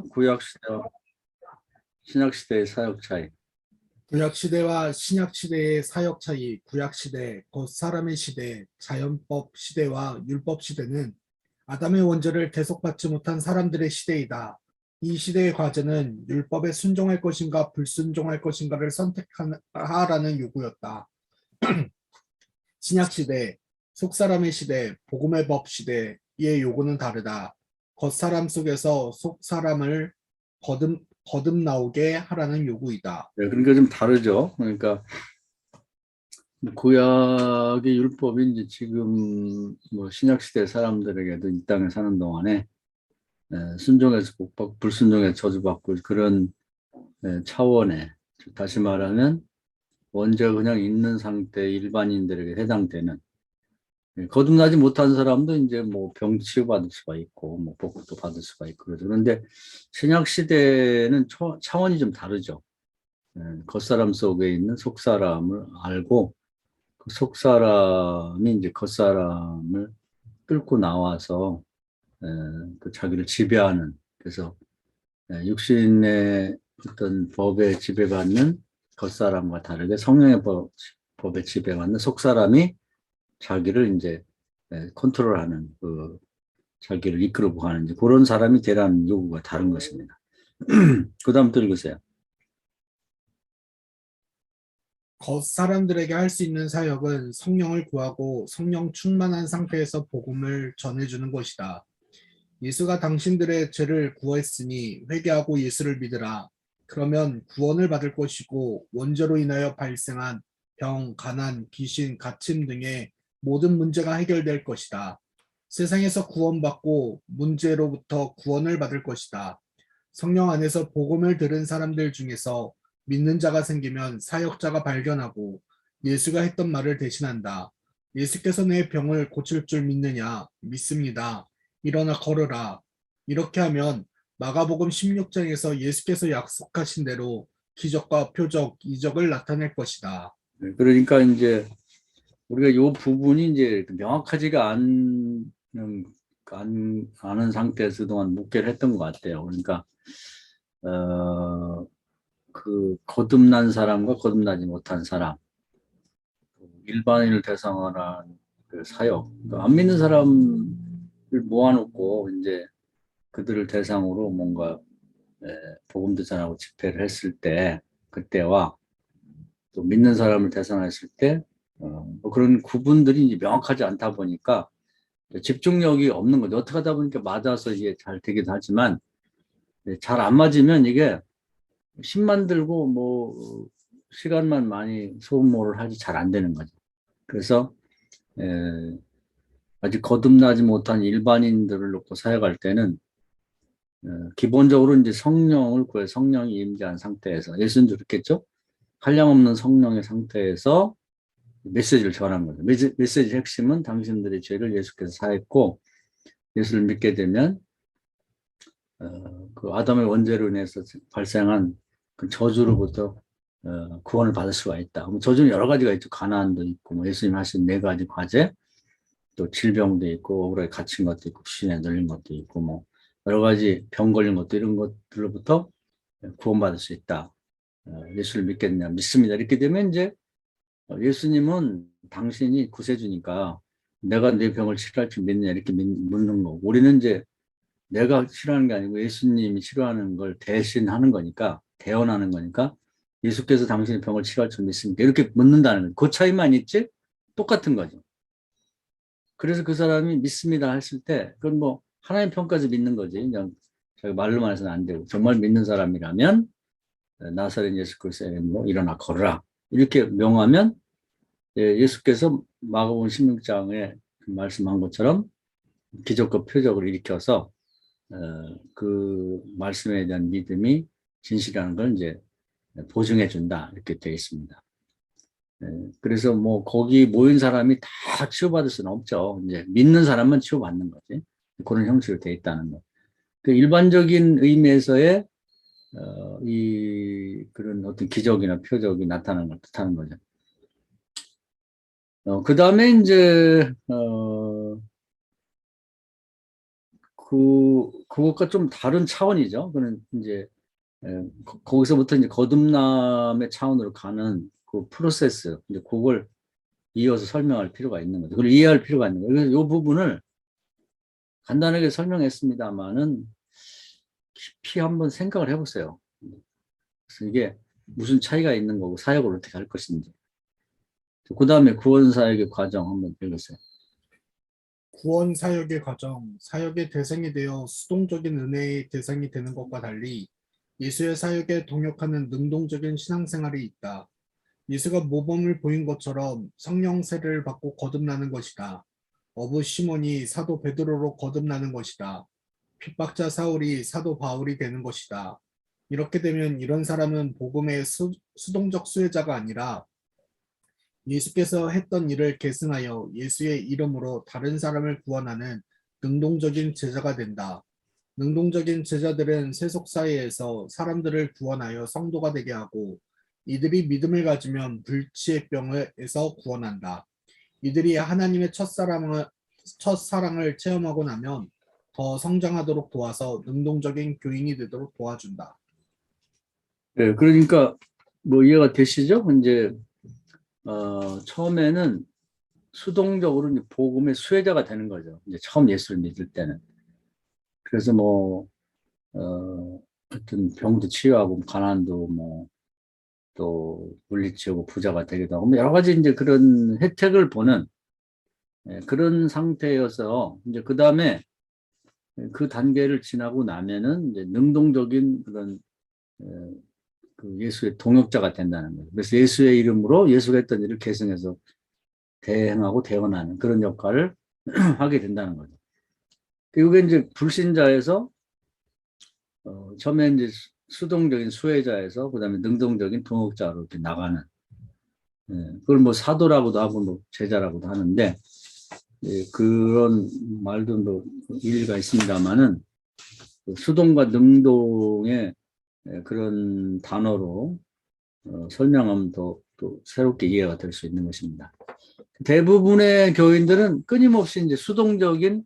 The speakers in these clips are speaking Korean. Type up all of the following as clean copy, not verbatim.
구약시대와 신약시대의 사역 차이. 구약시대와 신약시대의 사역 차이. 구약시대, 겉사람의 시대, 자연법 시대와 율법 시대는 아담의 원죄를 대속받지 못한 사람들의 시대이다. 이 시대의 과제는 율법에 순종할 것인가 불순종할 것인가를 선택하라는 요구였다. 신약시대, 속사람의 시대, 복음의 법 시대의 요구는 다르다. 겉사람 속에서 속사람을 거듭나오게 하라는 요구이다. 네, 그러니까 좀 다르죠. 그러니까 구약의 율법이 이제 지금 뭐 신약시대 사람들에게도 이 땅에 사는 동안에 순종해서 복받고 불순종해서 저주받고 그런 차원의, 다시 말하면 원죄가 그냥 있는 상태 일반인들에게 해당되는, 거듭나지 못한 사람도 이제 뭐 병 치유받을 수가 있고 뭐 복도 받을 수가 있고 그러죠. 그런데 신약 시대는 차원이 좀 다르죠. 겉사람 속에 있는 속사람을 알고 그 속사람이 이제 겉사람을 끌고 나와서 그 자기를 지배하는, 그래서 육신의 어떤 법에 지배받는 겉사람과 다르게 성령의 법에 지배받는 속사람이 자기를 이제 컨트롤하는, 그 자기를 이끌고 가는 이제 그런 사람이 되라는 요구가 다른 것입니다. 그 다음 또 읽으세요. 겉사람들에게 할 수 있는 사역은 성령을 구하고 성령 충만한 상태에서 복음을 전해주는 것이다. 예수가 당신들의 죄를 구했으니 회개하고 예수를 믿으라. 그러면 구원을 받을 것이고 원죄로 인하여 발생한 병, 가난, 귀신, 갇힘 등의 모든 문제가 해결될 것이다. 세상에서 구원받고 문제로부터 구원을 받을 것이다. 성령 안에서 복음을 들은 사람들 중에서 믿는 자가 생기면 사역자가 발견하고 예수가 했던 말을 대신한다. 예수께서 내 병을 고칠 줄 믿느냐? 믿습니다. 일어나 걸으라. 이렇게 하면 마가복음 16장에서 예수께서 약속하신 대로 기적과 표적, 이적을 나타낼 것이다. 그러니까 이제 우리가 이 부분이 이제 명확하지가 않은 상태에서 그동안 묵계를 했던 것 같아요. 그러니까 그 거듭난 사람과 거듭나지 못한 사람, 일반인을 대상으로 한 그 사역, 그러니까 안 믿는 사람을 모아놓고 이제 그들을 대상으로 뭔가 복음도 전하고 집회를 했을 때, 그때와 또 믿는 사람을 대상했을 때 뭐 그런 구분들이 이제 명확하지 않다 보니까 집중력이 없는 거죠. 어떻게 하다 보니까 맞아서 이게 잘 되기도 하지만 잘 안 맞으면 이게 힘만 들고 뭐 시간만 많이 소모를 하지 잘 안 되는 거죠. 그래서 아직 거듭나지 못한 일반인들을 놓고 사역할 때는 기본적으로 이제 성령을 구해, 성령이 임재한 상태에서, 예수는 그렇겠죠? 한량없는 성령의 상태에서 메시지를 전하는 거죠. 메시지 핵심은 당신들의 죄를 예수께서 사했고 예수를 믿게 되면 그 아담의 원죄로 인해서 발생한 그 저주로부터 구원을 받을 수가 있다. 저주는 여러 가지가 있죠. 가난도 있고, 뭐 예수님 하신 네 가지 과제, 또 질병도 있고, 억울하게 갇힌 것도 있고, 귀신에 눌린 것도 있고, 뭐 여러 가지 병 걸린 것도, 이런 것들로부터 구원받을 수 있다. 예수를 믿겠냐? 믿습니다. 이렇게 되면 이제 예수님은 당신이 구세주니까 내가 내 병을 치료할 줄 믿느냐 이렇게 묻는 거고, 우리는 이제 내가 싫어하는 게 아니고 예수님이 싫어하는 걸 대신하는 거니까, 대언하는 거니까 예수께서 당신의 병을 치료할 줄 믿습니까? 이렇게 묻는다는 거예요. 그 차이만 있지 똑같은 거죠. 그래서 그 사람이 믿습니다 했을 때 그건 뭐 하나님 편까지 믿는 거지. 그냥 자기 말로만 해서는 안 되고, 정말 믿는 사람이라면 나사렛 예수 그리스도의 이름으로 일어나 걸으라 이렇게 명하면 예수께서 마가복음 16장에 말씀한 것처럼 기적과 표적을 일으켜서 그 말씀에 대한 믿음이 진실이라는 걸 이제 보증해 준다 이렇게 되어 있습니다. 그래서 뭐 거기 모인 사람이 다 치유받을 수는 없죠. 이제 믿는 사람만 치유받는 거지. 그런 형식으로 되어 있다는 거. 그 일반적인 의미에서의 이 그런 어떤 기적이나 표적이 나타나는 걸 뜻하는 거죠. 그 다음에 이제 그것과 좀 다른 차원이죠. 그는 이제 거기서부터 이제 거듭남의 차원으로 가는 그 프로세스, 이제 그걸 이어서 설명할 필요가 있는 거죠. 그걸 이해할 필요가 있는 거예요. 그래서 이 부분을 간단하게 설명했습니다만은 깊이 한번 생각을 해보세요. 그래서 이게 무슨 차이가 있는 거고 사역을 어떻게 할 것인지. 그 다음에 구원 사역의 과정 한번 읽으세요. 구원 사역의 과정, 사역의 대상이 되어 수동적인 은혜의 대상이 되는 것과 달리 예수의 사역에 동역하는 능동적인 신앙생활이 있다. 예수가 모범을 보인 것처럼 성령 세례를 받고 거듭나는 것이다. 어부 시몬이 사도 베드로로 거듭나는 것이다. 핍박자 사울이 사도 바울이 되는 것이다. 이렇게 되면 이런 사람은 복음의 수동적 수혜자가 아니라 예수께서 했던 일을 계승하여 예수의 이름으로 다른 사람을 구원하는 능동적인 제자가 된다. 능동적인 제자들은 세속 사회에서 사람들을 구원하여 성도가 되게 하고 이들이 믿음을 가지면 불치의 병에서 구원한다. 이들이 하나님의 첫사랑을 체험하고 나면 더 성장하도록 도와서 능동적인 교인이 되도록 도와준다. 네, 그러니까 뭐 이해가 되시죠? 이제 처음에는 수동적으로 이제 복음의 수혜자가 되는 거죠. 이제 처음 예수를 믿을 때는. 그래서 뭐 하여튼 병도 치유하고 가난도 뭐 또 물리치우고 부자가 되기도 하고 뭐 여러 가지 이제 그런 혜택을 보는 그런 상태여서 이제 그 다음에 그 단계를 지나고 나면은 이제 능동적인 그런 그 예수의 동역자가 된다는 거예요. 그래서 예수의 이름으로 예수가 했던 일을 계승해서 대행하고 대언하는 그런 역할을 하게 된다는 거죠. 이게 이제 불신자에서 처음에 이제 수동적인 수혜자에서 그다음에 능동적인 동역자로 이렇게 나가는 그걸 뭐 사도라고도 하고 뭐 제자라고도 하는데 그런 말도 뭐 일리가 있습니다만은 수동과 능동의 그런 단어로 설명하면 또 새롭게 이해가 될 수 있는 것입니다. 대부분의 교인들은 끊임없이 이제 수동적인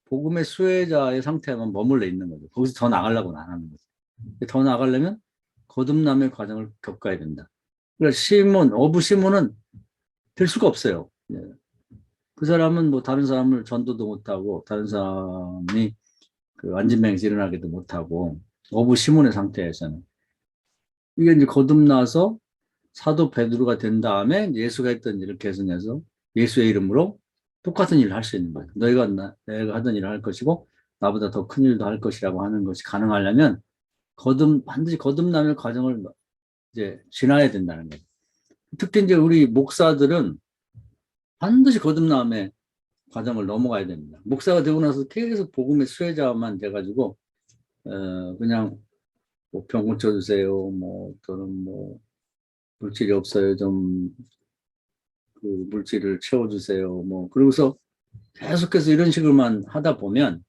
복음의 수혜자의 상태에만 머물러 있는 거죠. 거기서 더 나가려고는 안 하는 거죠. 더 나가려면 거듭남의 과정을 겪어야 된다. 그러니까 어부 시몬은 될 수가 없어요. 그 사람은 뭐 다른 사람을 전도도 못하고 다른 사람이 그 안진뱅에서 일어나기도 못하고 어부 시몬의 상태에서는 이게 이제 거듭나서 사도 베드로가 된 다음에 예수가 했던 일을 계승해서 예수의 이름으로 똑같은 일을 할 수 있는 거예요. 내가 하던 일을 할 것이고 나보다 더 큰 일도 할 것이라고 하는 것이 가능하려면 반드시 거듭남의 과정을 이제 지나야 된다는 거예요. 특히 이제 우리 목사들은 반드시 거듭남의 과정을 넘어가야 됩니다. 목사가 되고 나서 계속 복음의 수혜자만 돼가지고 그냥 뭐 병 고쳐주세요, 뭐 또는 뭐 물질이 없어요, 좀 그 물질을 채워주세요, 뭐 그러고서 계속해서 이런 식으로만 하다 보면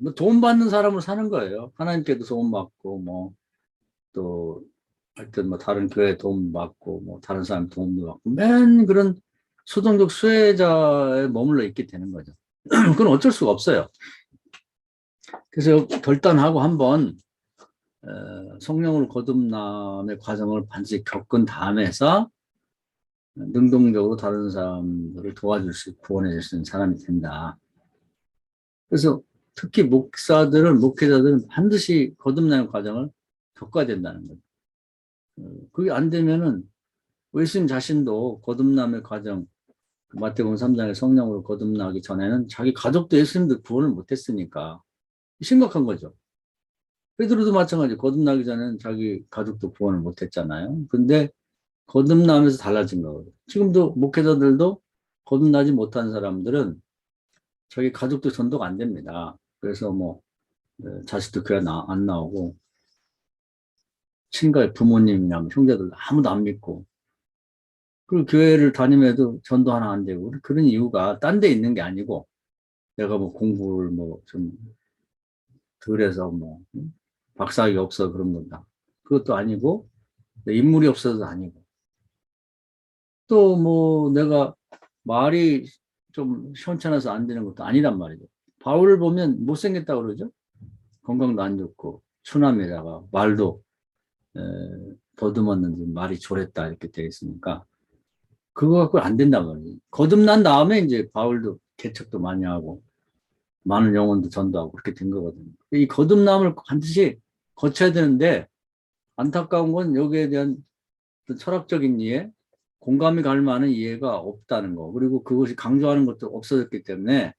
뭐 도움 받는 사람으로 사는 거예요. 하나님께도 도움 받고 뭐 또 하여튼 뭐 다른 교회 도움 받고 뭐 다른 사람 도움도 받고 맨 그런 수동적 수혜자에 머물러 있게 되는 거죠. 그건 어쩔 수가 없어요. 그래서 결단하고 한번 성령으로 거듭남의 과정을 반드시 겪은 다음에서 능동적으로 다른 사람들을 도와줄 수 있고 구원해 줄 수 있는 사람이 된다. 그래서 특히 목회자들은 반드시 거듭나는 과정을 겪어야 된다는 거죠. 그게 안 되면은 예수님 자신도 거듭남의 과정, 마태복음 3장에 성령으로 거듭나기 전에는 자기 가족도 예수님도 구원을 못했으니까 심각한 거죠. 베드로도 마찬가지. 거듭나기 전에는 자기 가족도 구원을 못했잖아요. 근데 거듭나면서 달라진 거거든요. 지금도 목회자들도 거듭나지 못한 사람들은 자기 가족도 전도가 안 됩니다. 그래서 뭐 자식도 교회 안 나오고 친가의 부모님이나 뭐 형제들 아무도 안 믿고 그리고 교회를 다니면도 전도 하나 안 되고 그런 이유가 딴 데 있는 게 아니고 내가 뭐 공부를 뭐 좀 덜해서 뭐 박사학위 없어 그런 건다. 그것도 아니고 인물이 없어서도 아니고 또 뭐 내가 말이 좀 시원찮아서 안 되는 것도 아니란 말이죠. 바울을 보면 못생겼다고 그러죠. 건강도 안 좋고 추남에다가 말도 에, 더듬었는지 말이 졸했다 이렇게 되어 있으니까 그거 갖고 안 된단 말이에요. 거듭난 다음에 이제 바울도 개척도 많이 하고 많은 영혼도 전도하고 그렇게 된 거거든요. 이 거듭남을 반드시 거쳐야 되는데 안타까운 건 여기에 대한 철학적인 이해, 공감이 갈 만한 이해가 없다는 거. 그리고 그것이 강조하는 것도 없어졌기 때문에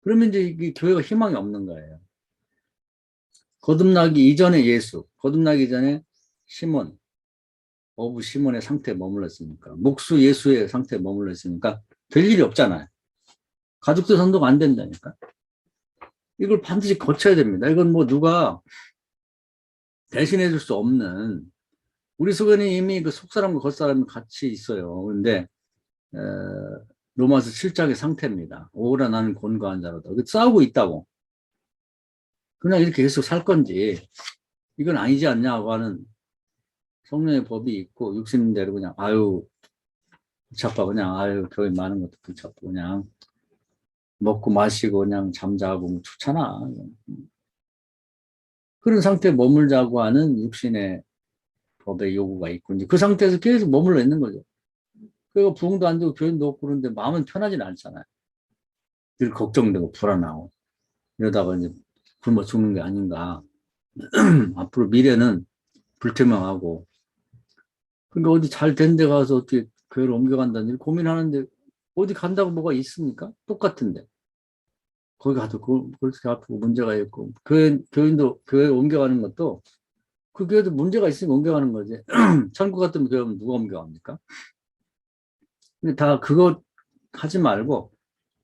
그러면 이제 이 교회가 희망이 없는 거예요. 거듭나기 이전에 예수, 거듭나기 전에 시몬, 어부 시몬의 상태에 머물렀으니까, 목수 예수의 상태에 머물렀으니까 될 일이 없잖아요. 가족도 전도가 안 된다니까. 이걸 반드시 거쳐야 됩니다. 이건 뭐 누가 대신해 줄 수 없는, 우리 속에는 이미 그 속사람과 겉사람이 같이 있어요. 그런데 로마서 7장의 상태입니다. 오라 나는 곤고한 자로다. 싸우고 있다고. 그냥 이렇게 계속 살 건지 이건 아니지 않냐고 하는 성령의 법이 있고 육신대로 그냥 아유 붙잡고 그냥 아유 교회 많은 것도 붙잡고 그냥 먹고 마시고 그냥 잠자고 뭐 좋잖아. 그런 상태에 머물자고 하는 육신의 법의 요구가 있고 이제 그 상태에서 계속 머물러 있는 거죠. 그리고 부흥도 안 되고 교회도 없고 그런데 마음은 편하지는 않잖아요. 늘 걱정되고 불안하고 이러다가 이제 굶어 죽는 게 아닌가. 앞으로 미래는 불투명하고 그러니까 어디 잘 된 데 가서 어떻게 교회를 옮겨간다는 일 고민하는데 어디 간다고 뭐가 있습니까? 똑같은데 거기 가도 그렇게 아프고 문제가 있고 교인도 교회 옮겨가는 것도 그 교회도 문제가 있으면 옮겨가는 거지. 천국 같은 교회는 누가 옮겨갑니까? 근데 다 그거 하지 말고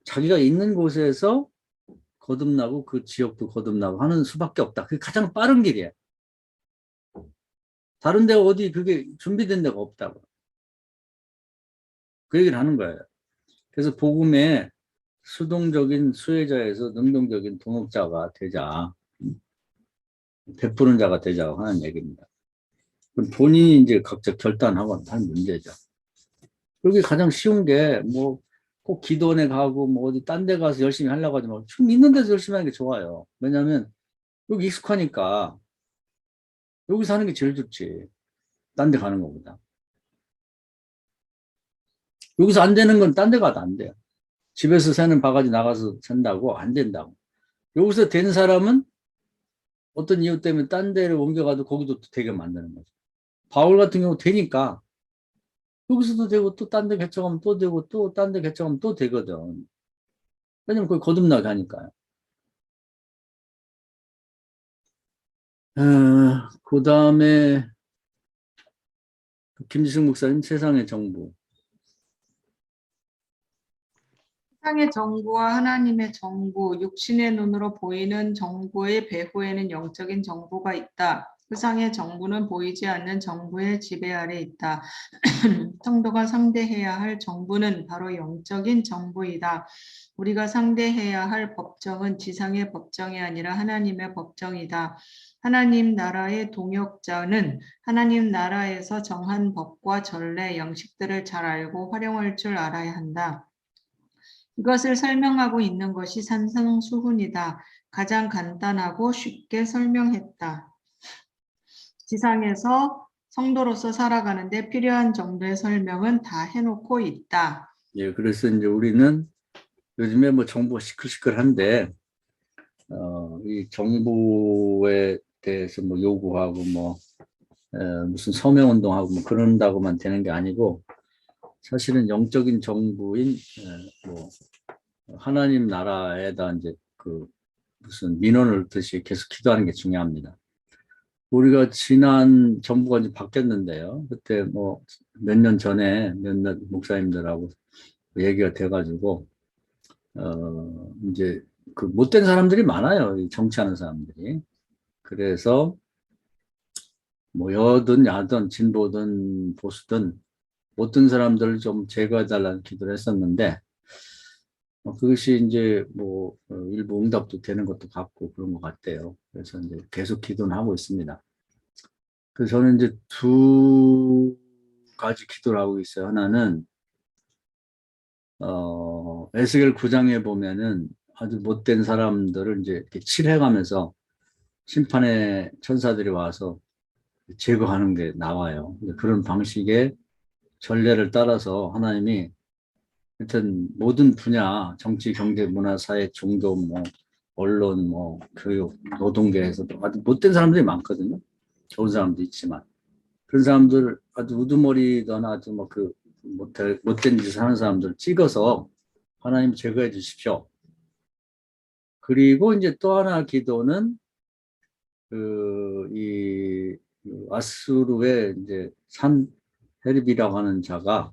자기가 있는 곳에서 거듭나고 그 지역도 거듭나고 하는 수밖에 없다. 그게 가장 빠른 길이에요. 다른 데가 어디 그게 준비된 데가 없다고. 그 얘기를 하는 거예요. 그래서 복음의 수동적인 수혜자에서 능동적인 동역자가 되자. 베푸는 자가 되자고 하는 얘기입니다. 본인이 이제 각자 결단하고 할 문제죠. 그게 가장 쉬운 게, 뭐, 꼭 기도원에 가고, 뭐, 어디 딴 데 가서 열심히 하려고 하지 말고, 지금 있는 데서 열심히 하는 게 좋아요. 왜냐면, 여기 익숙하니까, 여기 사는 게 제일 좋지. 딴 데 가는 것보다. 여기서 안 되는 건 딴 데 가도 안 돼요. 집에서 새는 바가지 나가서 샌다고? 안 된다고. 여기서 된 사람은 어떤 이유 때문에 딴 데를 옮겨가도 거기도 되게 만드는 거죠. 바울 같은 경우 되니까 여기서도 되고 또 딴 데 개척하면 또 되고 또 딴 데 개척하면 또 되거든. 왜냐면 그걸 거듭나게 하니까요. 그 다음에 김지승 목사님 세상의 정부. 세상의 정부와 하나님의 정부, 육신의 눈으로 보이는 정부의 배후에는 영적인 정부가 있다. 세상의 정부는 보이지 않는 정부의 지배 아래 있다. 성도가 상대해야 할 정부는 바로 영적인 정부이다. 우리가 상대해야 할 법정은 지상의 법정이 아니라 하나님의 법정이다. 하나님 나라의 동역자는 하나님 나라에서 정한 법과 전례, 영식들을 잘 알고 활용할 줄 알아야 한다. 이것을 설명하고 있는 것이 산성수훈이다. 가장 간단하고 쉽게 설명했다. 지상에서 성도로서 살아가는데 필요한 정도의 설명은 다 해놓고 있다. 예, 그래서 이제 우리는 요즘에 뭐 정부가 시끌시끌한데, 이 정부에 대해서 뭐 요구하고 뭐, 무슨 서명운동하고 뭐 그런다고만 되는 게 아니고, 사실은 영적인 정부인, 뭐, 하나님 나라에다 이제 그 무슨 민원을 넣듯이 계속 기도하는 게 중요합니다. 우리가 지난 정부가 이제 바뀌었는데요. 그때 뭐 몇 년 전에 몇몇 목사님들하고 얘기가 돼가지고, 이제 그 못된 사람들이 많아요. 이 정치하는 사람들이. 그래서 뭐 여든 야든 진보든 보수든 못된 사람들을 좀 제거해달라는 기도를 했었는데, 그것이 이제 뭐 일부 응답도 되는 것도 같고 그런 것 같아요. 그래서 이제 계속 기도는 하고 있습니다. 그래서 저는 이제 두 가지 기도를 하고 있어요. 하나는 에스겔 9장에 보면은 아주 못된 사람들을 이제 이렇게 칠해가면서 심판의 천사들이 와서 제거하는 게 나와요. 그런 방식의 전례를 따라서 하나님이 하여튼 모든 분야, 정치, 경제, 문화, 사회, 종교, 뭐 언론, 뭐 교육, 노동계에서도 아주 못된 사람들이 많거든요. 좋은 사람도 있지만 그런 사람들 아주 우두머리거나 아주 뭐 그 못된 짓을 하는 사람들 찍어서 하나님 제거해 주십시오. 그리고 이제 또 하나 기도는 이 아수르의 이제 산헤립이라고 하는 자가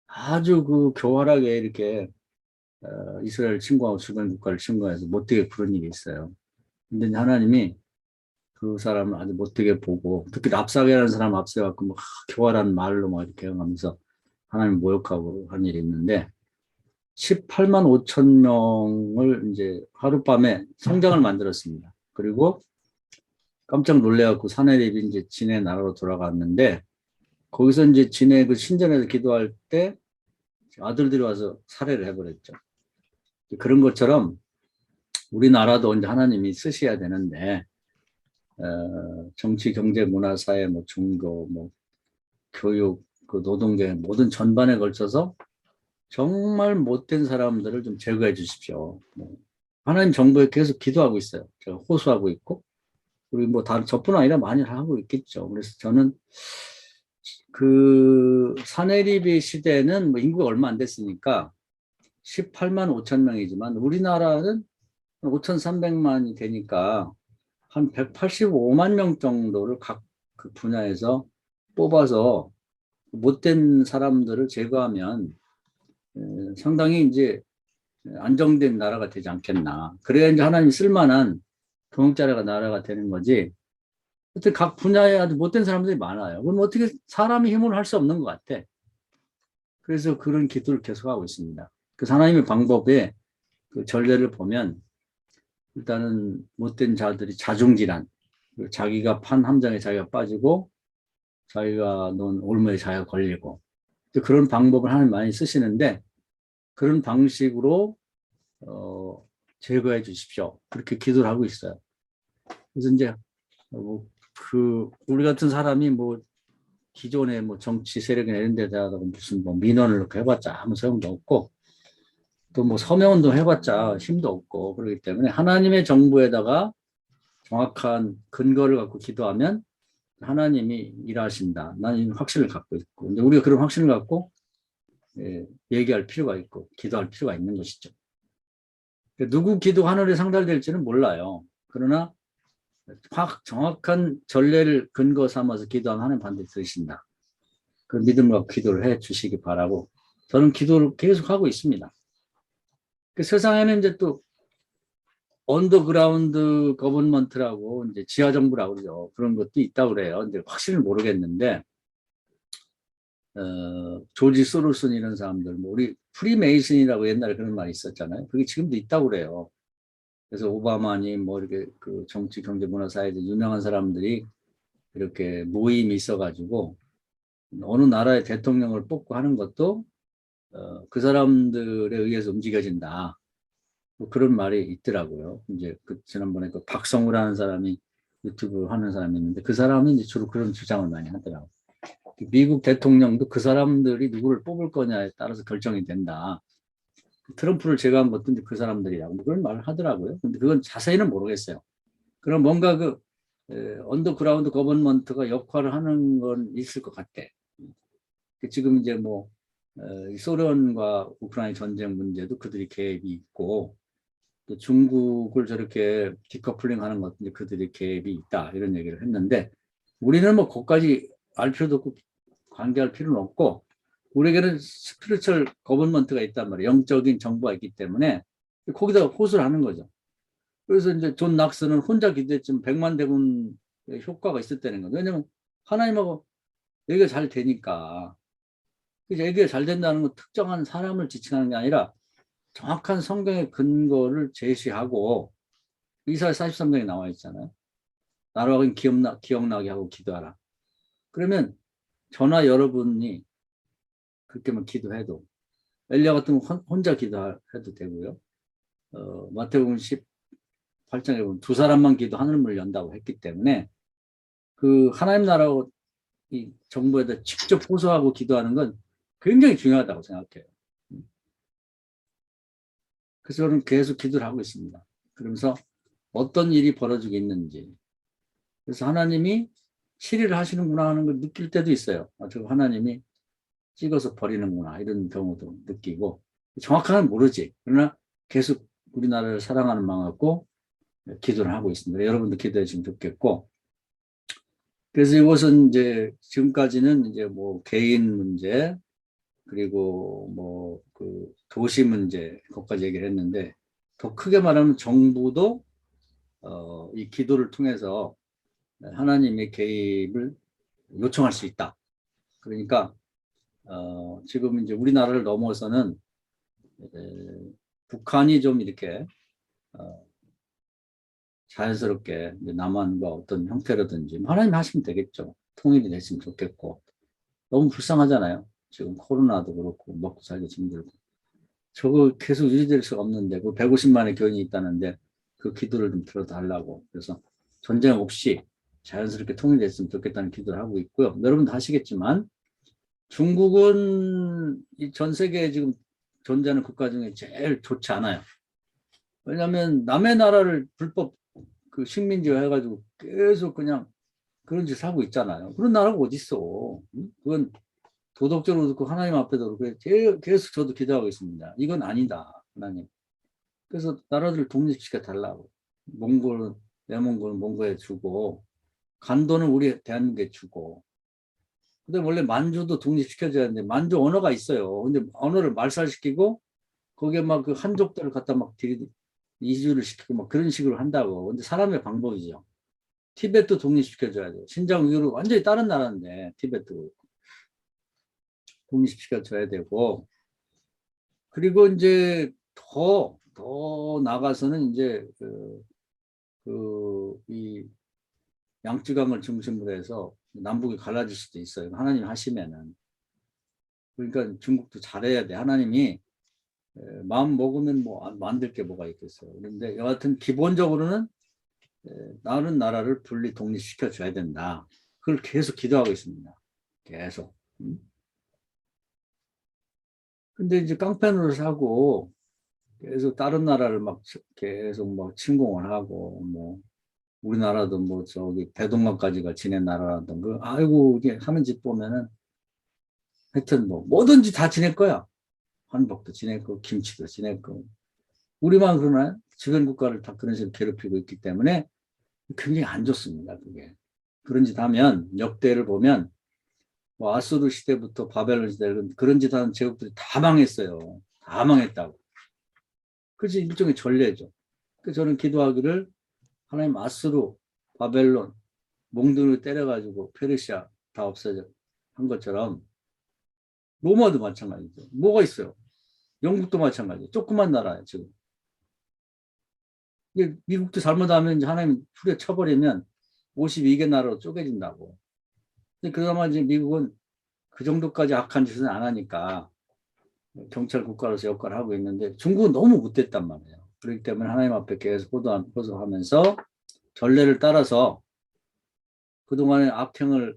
아주 그 교활하게 이렇게 이스라엘 침공하고 주변 국가를 침공해서 못되게 그런 일이 있어요. 근데 하나님이 그 사람을 아주 못되게 보고 특히 랍사게라는 사람 앞세워갖고 막 교활한 말로 막 이렇게 하면서 하나님 모욕하고 한 일이 있는데 18만 5천 명을 이제 하룻밤에 성장을 만들었습니다. 그리고 깜짝 놀래갖고 사내립이 이제 진의 나라로 돌아갔는데 거기서 이제 진의 그 신전에서 기도할 때 아들들이 와서 살해를 해버렸죠. 그런 것처럼 우리나라도 이제 하나님이 쓰셔야 되는데 정치, 경제, 문화, 사회, 뭐 종교, 뭐 교육, 그 노동계 모든 전반에 걸쳐서 정말 못된 사람들을 좀 제거해 주십시오. 하나님 정부에 계속 기도하고 있어요. 제가 호소하고 있고 우리 뭐 다른 저뿐 아니라 많이 하고 있겠죠. 그래서 저는 그 사내리비 시대는 뭐 인구가 얼마 안 됐으니까 18만 5천 명이지만 우리나라는 5,300만이 되니까 한 185만 명 정도를 각 그 분야에서 뽑아서 못된 사람들을 제거하면 상당히 이제 안정된 나라가 되지 않겠나. 그래야 이제 하나님 쓸만한 경영자가 나라가 되는 거지. 하여튼 각 분야에 아주 못된 사람들이 많아요. 그럼 어떻게 사람이 힘으로 할 수 없는 것 같아. 그래서 그런 기도를 계속하고 있습니다. 그 하나님의 방법에 그 전례를 보면 일단은 못된 자들이 자중질환, 자기가 판 함정에 자기가 빠지고 자기가 놓은 올무에 자기가 걸리고 그런 방법을 하나님 많이 쓰시는데 그런 방식으로 제거해 주십시오. 그렇게 기도를 하고 있어요. 그래서 이제 그 우리 같은 사람이 뭐 기존의 뭐 정치 세력이나 이런 데다가 무슨 뭐 민원을 이렇게 해봤자 아무 소용도 없고 또 뭐 서명운동 해봤자 힘도 없고 그렇기 때문에 하나님의 정부에다가 정확한 근거를 갖고 기도하면 하나님이 일하신다. 나는 확신을 갖고 있고 근데 우리가 그런 확신을 갖고 얘기할 필요가 있고 기도할 필요가 있는 것이죠. 누구 기도 하늘에 상달될지는 몰라요. 그러나 정확한 전례를 근거 삼아서 기도하면 하나님 반드시 들으신다. 그 믿음과 기도를 해 주시기 바라고 저는 기도를 계속 하고 있습니다. 그 세상에는 이제 또 언더그라운드 거버먼트라고 이제 지하 정부라고 그러죠. 그런 것도 있다고 그래요. 이제 확실히 모르겠는데 조지 소로슨 이런 사람들, 뭐 우리 프리메이슨이라고 옛날에 그런 말이 있었잖아요. 그게 지금도 있다고 그래요. 그래서 오바마니 뭐 이렇게 그 정치, 경제, 문화, 사회에서 유명한 사람들이 이렇게 모임이 있어가지고 어느 나라의 대통령을 뽑고 하는 것도 그 사람들에 의해서 움직여진다. 뭐 그런 말이 있더라고요. 이제 그 지난번에 그 박성우라는 사람이 유튜브 하는 사람이 있는데 그 사람이 이제 주로 그런 주장을 많이 하더라고요. 미국 대통령도 그 사람들이 누구를 뽑을 거냐에 따라서 결정이 된다. 트럼프를 제거한 것도 이제 그 사람들이라고 뭐 그런 말을 하더라고요. 근데 그건 자세히는 모르겠어요. 그럼 뭔가 그 언더그라운드 거버먼트가 역할을 하는 건 있을 것 같아. 지금 이제 뭐 소련과 우크라이나 전쟁 문제도 그들이 개입이 있고 또 중국을 저렇게 디커플링 하는 것도 이제 그들이 개입이 있다 이런 얘기를 했는데 우리는 뭐 거기까지 알 필요도 없고 관계할 필요는 없고 우리에게는 스피리추얼 거버먼트가 있단 말이에요. 영적인 정부가 있기 때문에 거기다 호소를 하는 거죠. 그래서 이제 존 낙스는 혼자 기도했지만 100만 대군의 효과가 있었다는 거예요. 왜냐하면 하나님하고 얘기가 잘 되니까. 얘기가 잘 된다는 건 특정한 사람을 지칭하는 게 아니라 정확한 성경의 근거를 제시하고 이사야 43장에 나와 있잖아요. 나로 하여금 기억나게 하고 기도하라. 그러면 저나 여러분이 그렇게만 기도해도 엘리야 같은 건 혼자 기도해도 되고요. 마태복음 18장에 보면 두 사람만 기도 하늘문을 연다고 했기 때문에 그 하나님 나라고 이 정부에다 직접 호소하고 기도하는 건 굉장히 중요하다고 생각해요. 그래서 저는 계속 기도를 하고 있습니다. 그러면서 어떤 일이 벌어지고 있는지. 그래서 하나님이 치리를 하시는구나 하는 걸 느낄 때도 있어요. 저 하나님이 찍어서 버리는구나 이런 경우도 느끼고 정확하게는 모르지. 그러나 계속 우리나라를 사랑하는 마음 갖고 기도를 하고 있습니다. 여러분도 기도해 주시면 좋겠고. 그래서 이것은 이제 지금까지는 이제 뭐 개인 문제 그리고 뭐 그 도시 문제 그것까지 얘기를 했는데 더 크게 말하면 정부도 이 기도를 통해서 하나님의 개입을 요청할 수 있다. 그러니까 지금 이제 우리나라를 넘어서는 북한이 좀 이렇게 자연스럽게 남한과 어떤 형태라든지 하나님 하시면 되겠죠. 통일이 됐으면 좋겠고 너무 불쌍하잖아요. 지금 코로나도 그렇고 먹고 살기 힘들고 저거 계속 유지될 수가 없는데 그 150만의 교인이 있다는데 그 기도를 좀 들어달라고 그래서 전쟁 없이 자연스럽게 통일됐으면 좋겠다는 기도를 하고 있고요. 여러분도 하시겠지만 중국은 전 세계에 지금 존재하는 국가 중에 제일 좋지 않아요. 왜냐하면 남의 나라를 불법 그 식민지화 해가지고 계속 그냥 그런 짓을 하고 있잖아요. 그런 나라가 어디 있어? 그건 도덕적으로 그렇고 하나님 앞에도 그렇고 계속 저도 기도하고 있습니다. 이건 아니다, 하나님. 그래서 나라들을 독립시켜 달라고. 몽골은 내몽골은 몽골에 주고 간도는 우리 대한민국에 주고. 근데 원래 만주도 독립시켜줘야 하는데 만주 언어가 있어요. 근데 언어를 말살시키고 거기에 막 그 한족들을 갖다 막 이주를 시키고 막 그런 식으로 한다고. 근데 사람의 방법이죠. 티벳도 독립시켜줘야 돼요. 신장 우이ಘur 완전히 다른 나라인데 티벳도 독립시켜줘야 되고 그리고 이제 더 나가서는 이제 이 양쯔강을 중심으로 해서 남북이 갈라질 수도 있어요. 하나님 하시면은. 그러니까 중국도 잘해야 돼. 하나님이 마음 먹으면 뭐 만들 게 뭐가 있겠어요. 그런데 여하튼 기본적으로는 다른 나라를 분리 독립시켜 줘야 된다. 그걸 계속 기도하고 있습니다. 계속. 근데 이제 깡패노를 사고 계속 다른 나라를 막 계속 뭐 침공을 하고 뭐 우리나라도 뭐 저기 대동강까지가 지낸 나라라던 그 아이고 이게 하는 짓 보면은 하여튼 뭐 뭐든지 다 지낼 거야. 한복도 지낼 거, 김치도 지낼 거. 우리만 그러나요? 주변 국가를 다 그런 식으로 괴롭히고 있기 때문에 굉장히 안 좋습니다. 그게 그런 짓 하면 역대를 보면 뭐 아수르 시대부터 바벨론 시대 그런 짓 하는 제국들이 다 망했어요. 다 망했다고. 그래서 일종의 전례죠. 그래서 저는 기도하기를 하나님 아수르, 바벨론, 몽둥이를 때려가지고 페르시아 다 없어져 한 것처럼 로마도 마찬가지죠. 뭐가 있어요? 영국도 마찬가지죠. 조그만 나라예요, 지금. 이게 미국도 잘못하면 이제 하나님 후려 쳐버리면 52개 나라로 쪼개진다고. 근데 그나마 이제 미국은 그 정도까지 악한 짓은 안 하니까 경찰 국가로서 역할을 하고 있는데 중국은 너무 못됐단 말이에요. 그렇기 때문에 하나님 앞에 계속 호소하면서 전례를 따라서 그동안에 악행을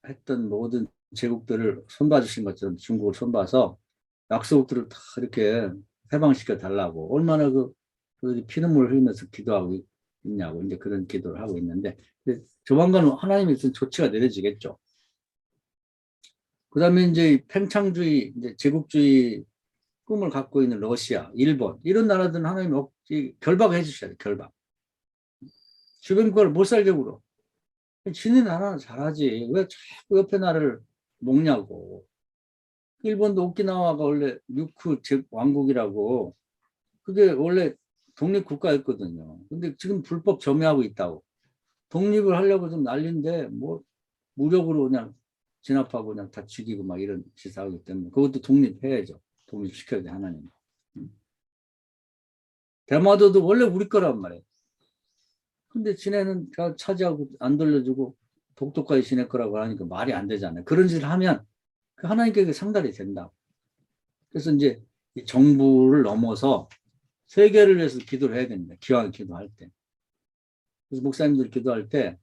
했던 모든 제국들을 손봐주신 것처럼 중국을 손봐서 약소국들을 다 이렇게 해방시켜 달라고 얼마나 그들이 피눈물을 흘리면서 기도하고 있냐고 이제 그런 기도를 하고 있는데 조만간 하나님의 조치가 내려지겠죠. 그 다음에 이제 팽창주의, 이제 제국주의 꿈을 갖고 있는 러시아, 일본 이런 나라들은 하나님 결박해 주셔야 돼요. 결박. 주변 국가를 못 살게 굴어. 지네 나라는 잘하지. 왜 자꾸 옆에 나라를 먹냐고. 일본도 오키나와가 원래 뉴크 왕국이라고 그게 원래 독립국가였거든요. 근데 지금 불법 점유하고 있다고. 독립을 하려고 좀 난리인데 뭐 무력으로 그냥 진압하고 그냥 다 죽이고 막 이런 짓을 하기 때문에 그것도 독립해야죠. 독립시켜야 돼 하나님. 대마도도 원래 우리 거란 말이에요. 근데 지네는 차지하고 안 돌려주고 독도까지 지낼 거라고 하니까 말이 안 되잖아요. 그런 짓을 하면 하나님께 상달이 된다. 그래서 이제 이 정부를 넘어서 세계를 위해서 기도를 해야 됩니다. 기왕 기도할 때. 그래서 목사님들 기도할 때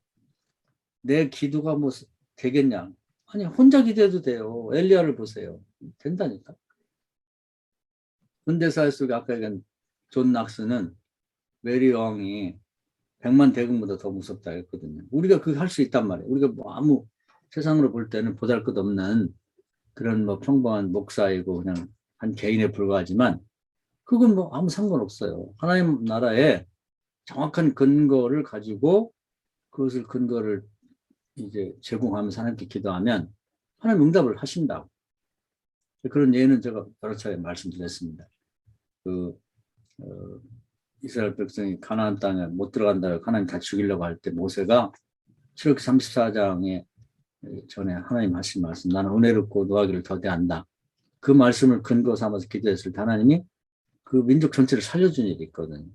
내 기도가 뭐 되겠냐? 아니 혼자 기도해도 돼요. 엘리야를 보세요. 된다니까. 현대사회 속에 아까 얘기한 존 낙스는 메리 왕이 100만 대군보다 더 무섭다 했거든요. 우리가 그거 할 수 있단 말이에요. 우리가 뭐 아무 세상으로 볼 때는 보잘것없는 그런 뭐 평범한 목사이고 그냥 한 개인에 불과하지만 그건 뭐 아무 상관없어요. 하나님 나라에 정확한 근거를 가지고 그것을 근거를 이제 제공하면서 하나님께 기도하면 하나님 응답을 하신다고. 그런 예는 제가 여러 차례 말씀드렸습니다. 그 이스라엘 백성이 가나안 땅에 못 들어간다고 하나님 다 죽이려고 할 때 모세가 출애굽기 34장에 전에 하나님 하신 말씀, 나는 은혜롭고 노하기를 더디한다. 그 말씀을 근거 삼아서 기도했을 때 하나님이 그 민족 전체를 살려준 일이 있거든요.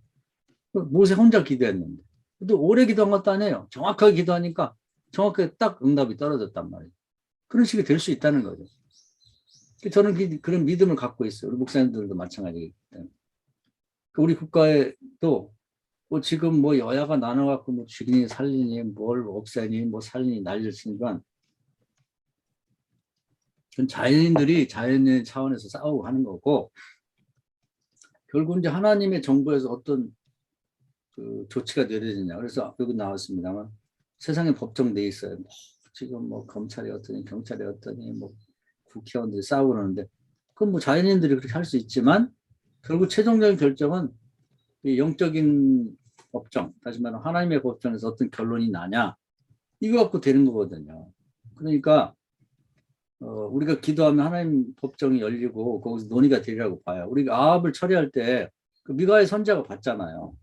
모세 혼자 기도했는데 또 오래 기도한 것도 아니에요. 정확하게 기도하니까 정확하게 딱 응답이 떨어졌단 말이에요. 그런 식이 될 수 있다는 거죠. 저는 그런 믿음을 갖고 있어요. 우리 목사님들도 마찬가지이기 때문에. 우리 국가에도 뭐 지금 뭐 여야가 나눠갖고 뭐 죽이니 살리니 뭘 없애니 뭐 살리니 난리를 치니까 전 자연인들이 자연인 차원에서 싸우고 하는 거고 결국 이제 하나님의 정부에서 어떤 그 조치가 내려지냐. 그래서 여기 나왔습니다만 세상에 법정돼 있어요. 뭐 지금 뭐 검찰이 어떠니 경찰이 어떠니 뭐 국회의원들이 싸우고 그러는데 그건 뭐 자연인들이 그렇게 할 수 있지만 결국 최종적인 결정은 이 영적인 법정, 다시 말하면 하나님의 법정에서 어떤 결론이 나냐 이거 갖고 되는 거거든요. 그러니까 우리가 기도하면 하나님 법정이 열리고 거기서 논의가 되리라고 봐요. 우리가 아합을 처리할 때 그 미가의 선지자가 봤잖아요.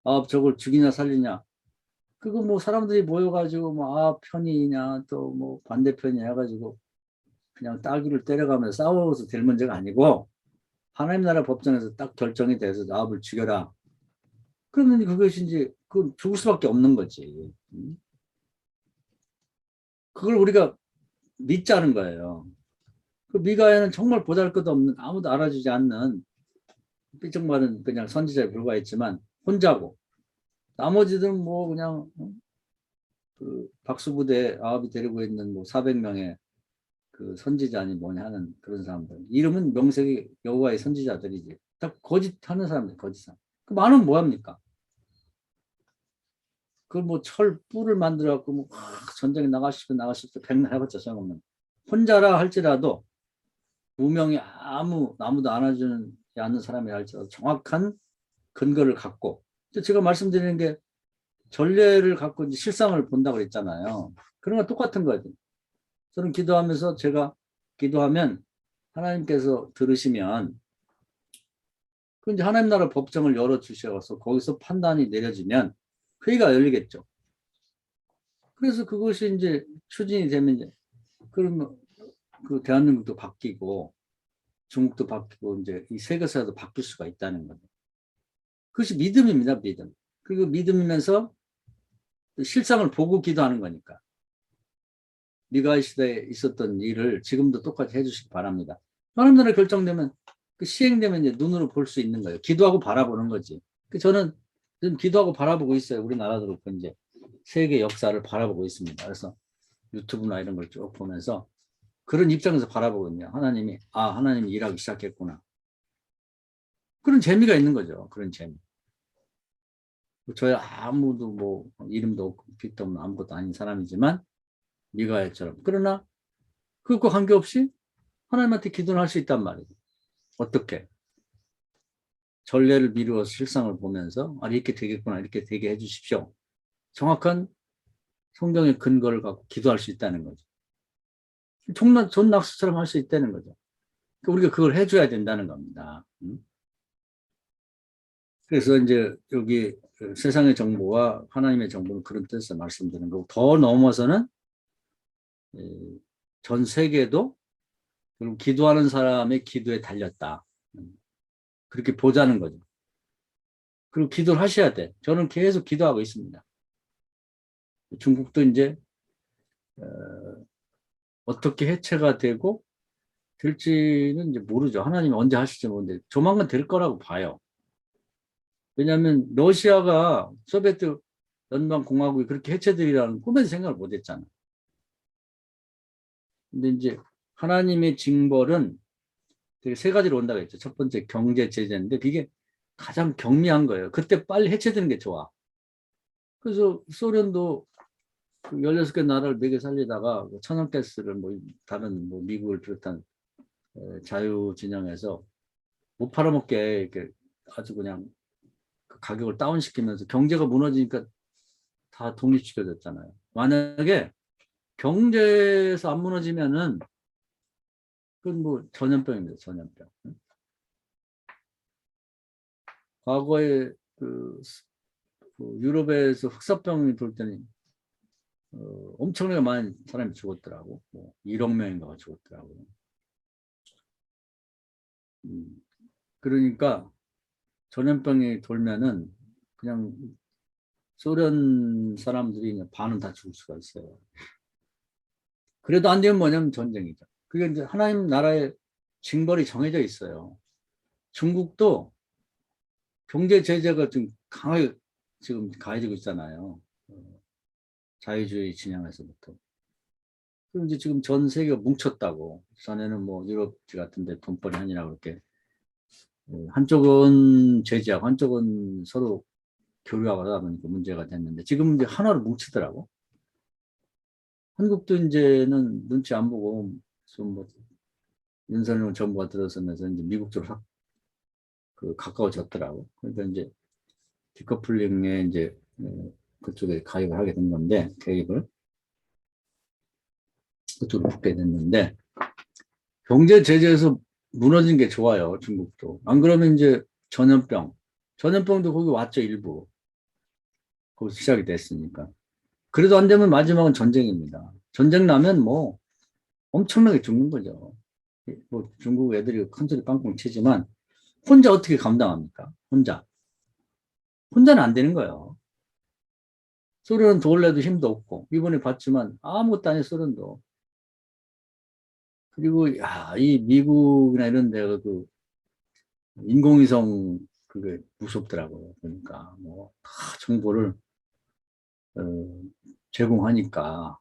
아합 저걸 죽이냐 살리냐. 그거 뭐 사람들이 모여가지고 뭐 아합 편이냐 또 뭐 반대편이냐 해가지고 그냥 따귀를 때려가면서 싸워서 될 문제가 아니고 하나님 나라 법정에서 딱 결정이 돼서 아합을 죽여라. 그러면 그것이 이제 그 죽을 수밖에 없는 거지. 그걸 우리가 믿자는 거예요. 그 미가에는 정말 보잘것없는 아무도 알아주지 않는 삐쩍마른 그냥 선지자에 불과했지만 혼자고 나머지들은 뭐 그냥 그 박수부대 아합이 데리고 있는 뭐 400명의 그 선지자니 뭐냐 하는 그런 사람들. 이름은 명색이 여호와의 선지자들이지. 딱 거짓하는 사람들, 거짓사람. 그 많으면 뭐합니까? 그걸 뭐 철, 뿔을 만들어갖고 뭐 전쟁에 나가시고 백날 해봤자 소용없는. 혼자라 할지라도 무명이 아무도 안아주는 않는 사람이 할지라도 정확한 근거를 갖고 제가 말씀드리는 게 전례를 갖고 이제 실상을 본다고 그랬잖아요. 그런 건 똑같은 거예요. 저는 기도하면서 제가 기도하면 하나님께서 들으시면 그 이제 하나님 나라 법정을 열어 주셔서 거기서 판단이 내려지면 회의가 열리겠죠. 그래서 그것이 이제 추진이 되면 이제 그러면 그 대한민국도 바뀌고 중국도 바뀌고 이제 이 세계사도 바뀔 수가 있다는 거죠. 그것이 믿음입니다, 믿음. 그리고 믿음이면서 실상을 보고 기도하는 거니까. 미가의 시대에 있었던 일을 지금도 똑같이 해주시기 바랍니다. 하나님 나라 결정되면 그 시행되면 이제 눈으로 볼 수 있는 거예요. 기도하고 바라보는 거지. 저는 지금 기도하고 바라보고 있어요. 우리나라도 그렇고 이제 세계 역사를 바라보고 있습니다. 그래서 유튜브나 이런 걸 쭉 보면서 그런 입장에서 바라보거든요. 하나님이 일하기 시작했구나. 그런 재미가 있는 거죠. 그런 재미. 저희 아무도 뭐 이름도 없고 빛도 없는 아무것도 아닌 사람이지만 미가엘처럼. 그러나 그것과 관계없이 하나님한테 기도를 할 수 있단 말이에요. 어떻게? 전례를 미루어서 실상을 보면서 이렇게 되겠구나. 이렇게 되게 해주십시오. 정확한 성경의 근거를 갖고 기도할 수 있다는 거죠. 존 낙스처럼 할 수 있다는 거죠. 우리가 그걸 해줘야 된다는 겁니다. 그래서 이제 여기 세상의 정보와 하나님의 정보는 그런 뜻에서 말씀드리는 거고 더 넘어서는 전 세계도 그리고 기도하는 사람의 기도에 달렸다. 그렇게 보자는 거죠. 그리고 기도를 하셔야 돼. 저는 계속 기도하고 있습니다. 중국도 이제 어떻게 해체가 되고 될지는 이제 모르죠. 하나님이 언제 하실지 모르는데 조만간 될 거라고 봐요. 왜냐하면 러시아가 소비에트 연방공화국이 그렇게 해체되리라는 꿈에도 생각을 못했잖아. 근데 이제 하나님의 징벌은 되게 세 가지로 온다고 했죠. 첫 번째 경제 제재인데 그게 가장 경미한 거예요. 그때 빨리 해체되는 게 좋아. 그래서 소련도 그 16개 나라를 먹여 살리다가 천연가스를 뭐 다른 뭐 미국을 비롯한 자유 진영에서 못 팔아먹게 이렇게 아주 그냥 그 가격을 다운시키면서 경제가 무너지니까 다 독립시켜줬잖아요. 만약에 경제에서 안 무너지면은 그건 뭐 전염병입니다. 전염병. 과거에 그 유럽에서 흑사병이 돌 때는 엄청나게 많은 사람이 죽었더라고. 뭐 1억 명인가가 죽었더라고. 그러니까 전염병이 돌면은 그냥 소련 사람들이 그냥 반은 다 죽을 수가 있어요. 그래도 안 되면 뭐냐면 전쟁이죠. 그게 이제 하나님 나라의 징벌이 정해져 있어요. 중국도 경제 제재가 좀 강하게 지금 가해지고 있잖아요. 자유주의 진영에서부터. 그럼 이제 지금 전 세계가 뭉쳤다고. 전에는 뭐 유럽지 같은데 돈벌이 아니라 그렇게 한쪽은 제재하고 한쪽은 서로 교류하다 보니까 문제가 됐는데 지금 이제 하나로 뭉치더라고. 한국도 이제는 눈치 안 보고 좀 뭐 윤석열 정부가 들어서면서 이제 미국 쪽으로 그 가까워졌더라고. 그러니까 이제 디커플링에 이제 그쪽에 가입을 하게 된 건데 개입을 그쪽으로 붙게 됐는데 경제 제재에서 무너진 게 좋아요. 중국도. 안 그러면 이제 전염병도 거기 왔죠. 일부. 거기서 시작이 됐으니까. 그래도 안 되면 마지막은 전쟁입니다. 전쟁 나면 뭐 엄청나게 죽는 거죠. 뭐 중국 애들이 큰 소리 빵빵 치지만 혼자 어떻게 감당합니까? 혼자는 안 되는 거예요. 소련은 도울래도 힘도 없고 이번에 봤지만 아무것도 아닌 소련도. 그리고 이 미국이나 이런 데가 그 인공위성 그게 무섭더라고요. 그러니까 뭐 다 정보를 어, 제공하니까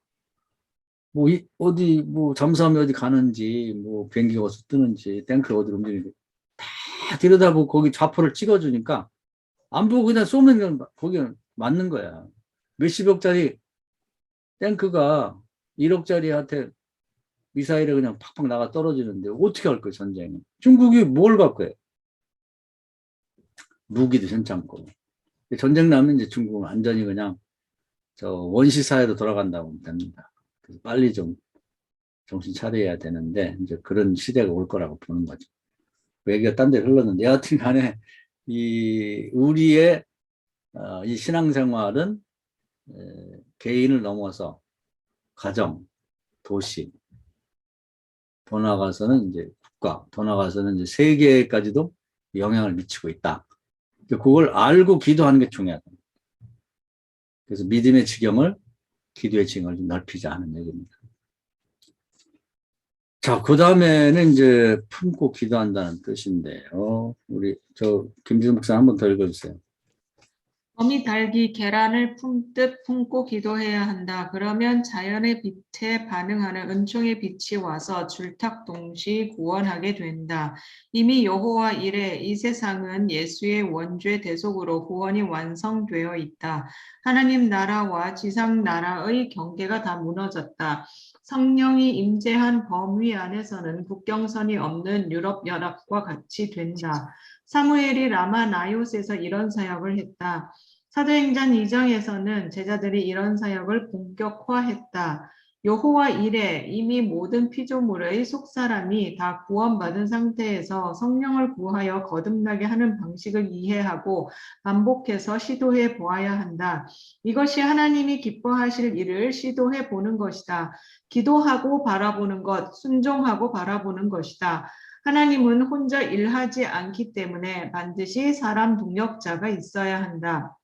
뭐 어디 뭐 잠수함이 어디 가는지 뭐 비행기가 어디서 뜨는지 탱크가 어디로 움직이는지 다 들여다보고 거기 좌표를 찍어주니까 안 보고 그냥 쏘면 그냥 거기 맞는 거야. 몇십억짜리 탱크가 1억짜리한테 미사일에 그냥 팍팍 나가 떨어지는데 어떻게 할 거예요, 전쟁이? 중국이 뭘 갖고 해? 무기도 괜찮고. 전쟁 나면 이제 중국은 완전히 그냥 저 원시 사회로 돌아간다고 보면 됩니다. 그래서 빨리 좀 정신 차려야 되는데 이제 그런 시대가 올 거라고 보는 거죠. 얘기가 딴 데로 흘렀는데 여하튼 간에 우리의 이 신앙생활은 개인을 넘어서 가정, 도시, 더 나아가서는 이제 국가, 더 나아가서는 이제 세계까지도 영향을 미치고 있다. 그걸 알고 기도하는 게 중요하다. 그래서 믿음의 지경을 기도의 지경을 좀 넓히자 하는 얘기입니다. 자, 그 다음에는 이제 품고 기도한다는 뜻인데요. 우리 김지수 목사 한 번 더 읽어주세요. 어미 닭이 계란을 품듯 품고 기도해야 한다. 그러면 자연의 빛에 반응하는 은총의 빛이 와서 줄탁동시 구원하게 된다. 이미 여호와 이래 이 세상은 예수의 원죄 대속으로 구원이 완성되어 있다. 하나님 나라와 지상 나라의 경계가 다 무너졌다. 성령이 임재한 범위 안에서는 국경선이 없는 유럽 연합과 같이 된다. 사무엘이 라마 나요스에서 이런 사역을 했다. 사도행전 2장에서는 제자들이 이런 사역을 본격화했다. 여호와 이래 이미 모든 피조물의 속사람이 다 구원받은 상태에서 성령을 구하여 거듭나게 하는 방식을 이해하고 반복해서 시도해 보아야 한다. 이것이 하나님이 기뻐하실 일을 시도해 보는 것이다. 기도하고 바라보는 것, 순종하고 바라보는 것이다. 하나님은 혼자 일하지 않기 때문에 반드시 사람 동역자가 있어야 한다.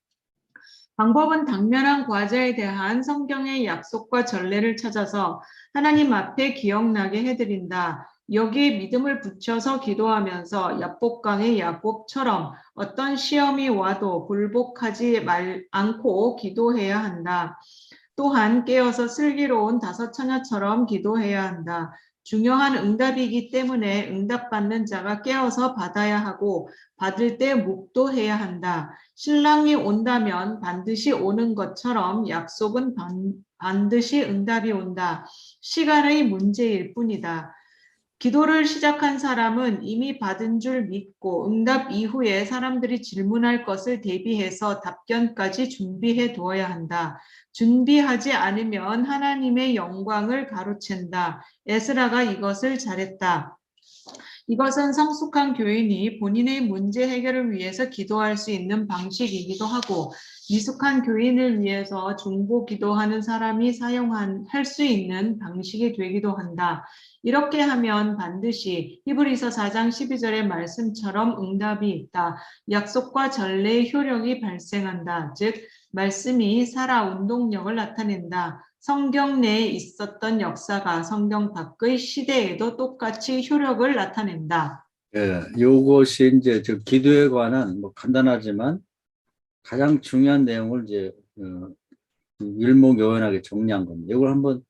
방법은 당면한 과제에 대한 성경의 약속과 전례를 찾아서 하나님 앞에 기억나게 해드린다. 여기에 믿음을 붙여서 기도하면서 야복강의 야곱처럼 어떤 시험이 와도 굴복하지 않고 기도해야 한다. 또한 깨어서 슬기로운 다섯 처녀처럼 기도해야 한다. 중요한 응답이기 때문에 응답받는 자가 깨어서 받아야 하고 받을 때 묵도해야 한다. 신랑이 온다면 반드시 오는 것처럼 약속은 반드시 응답이 온다. 시간의 문제일 뿐이다. 기도를 시작한 사람은 이미 받은 줄 믿고 응답 이후에 사람들이 질문할 것을 대비해서 답변까지 준비해 두어야 한다. 준비하지 않으면 하나님의 영광을 가로챈다. 에스라가 이것을 잘했다. 이것은 성숙한 교인이 본인의 문제 해결을 위해서 기도할 수 있는 방식이기도 하고 미숙한 교인을 위해서 중보 기도하는 사람이 할 수 있는 방식이 되기도 한다. 이렇게 하면 반드시 히브리서 4장 12절의 말씀처럼 응답이 있다. 약속과 전례의 효력이 발생한다. 즉 말씀이 살아 운동력을 나타낸다. 성경 내에 있었던 역사가 성경 밖의 시대에도 똑같이 효력을 나타낸다. 예, 요것이 이제 저 기도에 관한 뭐 간단하지만 가장 중요한 내용을 이제 일목요연하게 정리한 겁니다. 이걸 한번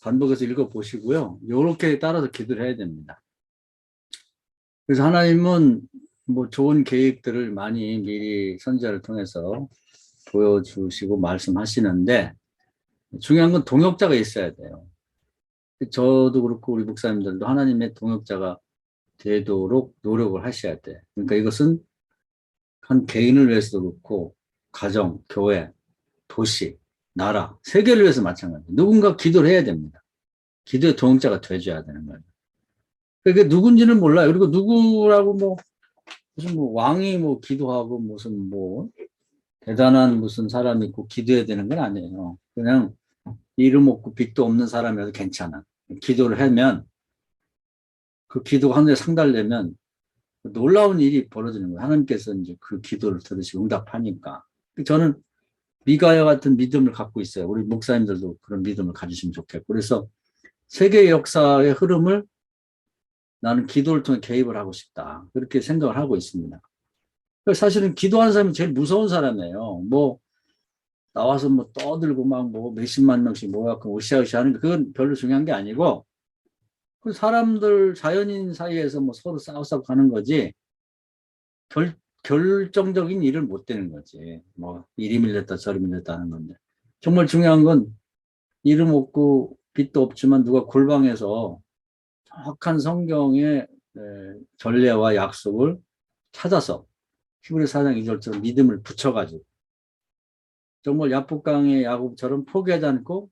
반복해서 읽어보시고요. 요렇게 따라서 기도를 해야 됩니다. 그래서 하나님은 뭐 좋은 계획들을 많이 미리 선지자를 통해서 보여주시고 말씀하시는데 중요한 건 동역자가 있어야 돼요. 저도 그렇고 우리 목사님들도 하나님의 동역자가 되도록 노력을 하셔야 돼. 그러니까 이것은 한 개인을 위해서도 그렇고 가정, 교회, 도시, 나라, 세계를 위해서 마찬가지예요. 누군가 기도를 해야 됩니다. 기도의 동역자가 돼줘야 되는 거예요. 그게 누군지는 몰라요. 그리고 누구라고 뭐 무슨 뭐 왕이 뭐 기도하고 무슨 뭐 대단한 무슨 사람이 있고 기도해야 되는 건 아니에요. 그냥 이름 없고 빚도 없는 사람이라도 괜찮아. 기도를 하면 그 기도가 하늘에 상달되면 놀라운 일이 벌어지는 거예요. 하나님께서 이제 그 기도를 들으시고 응답하니까. 저는 미가야 같은 믿음을 갖고 있어요. 우리 목사님들도 그런 믿음을 가지시면 좋겠고. 그래서 세계 역사의 흐름을 나는 기도를 통해 개입을 하고 싶다. 그렇게 생각을 하고 있습니다. 사실은 기도하는 사람이 제일 무서운 사람이에요. 뭐 나와서 뭐 떠들고 막 뭐 몇십만 명씩 모여갖고 으쌰으쌰 하는 게 그건 별로 중요한 게 아니고 그 사람들 자연인 사이에서 뭐 서로 싸우싸고 하는 거지 결정적인 일을 못 되는 거지. 뭐 이리 밀렸다 저리 밀렸다 하는 건데 정말 중요한 건 이름 없고 빚도 없지만 누가 골방에서 정확한 성경의 전례와 약속을 찾아서 히브리 4장 2절처럼 믿음을 붙여가지고 정말 야복강의 야곱처럼 포기하지 않고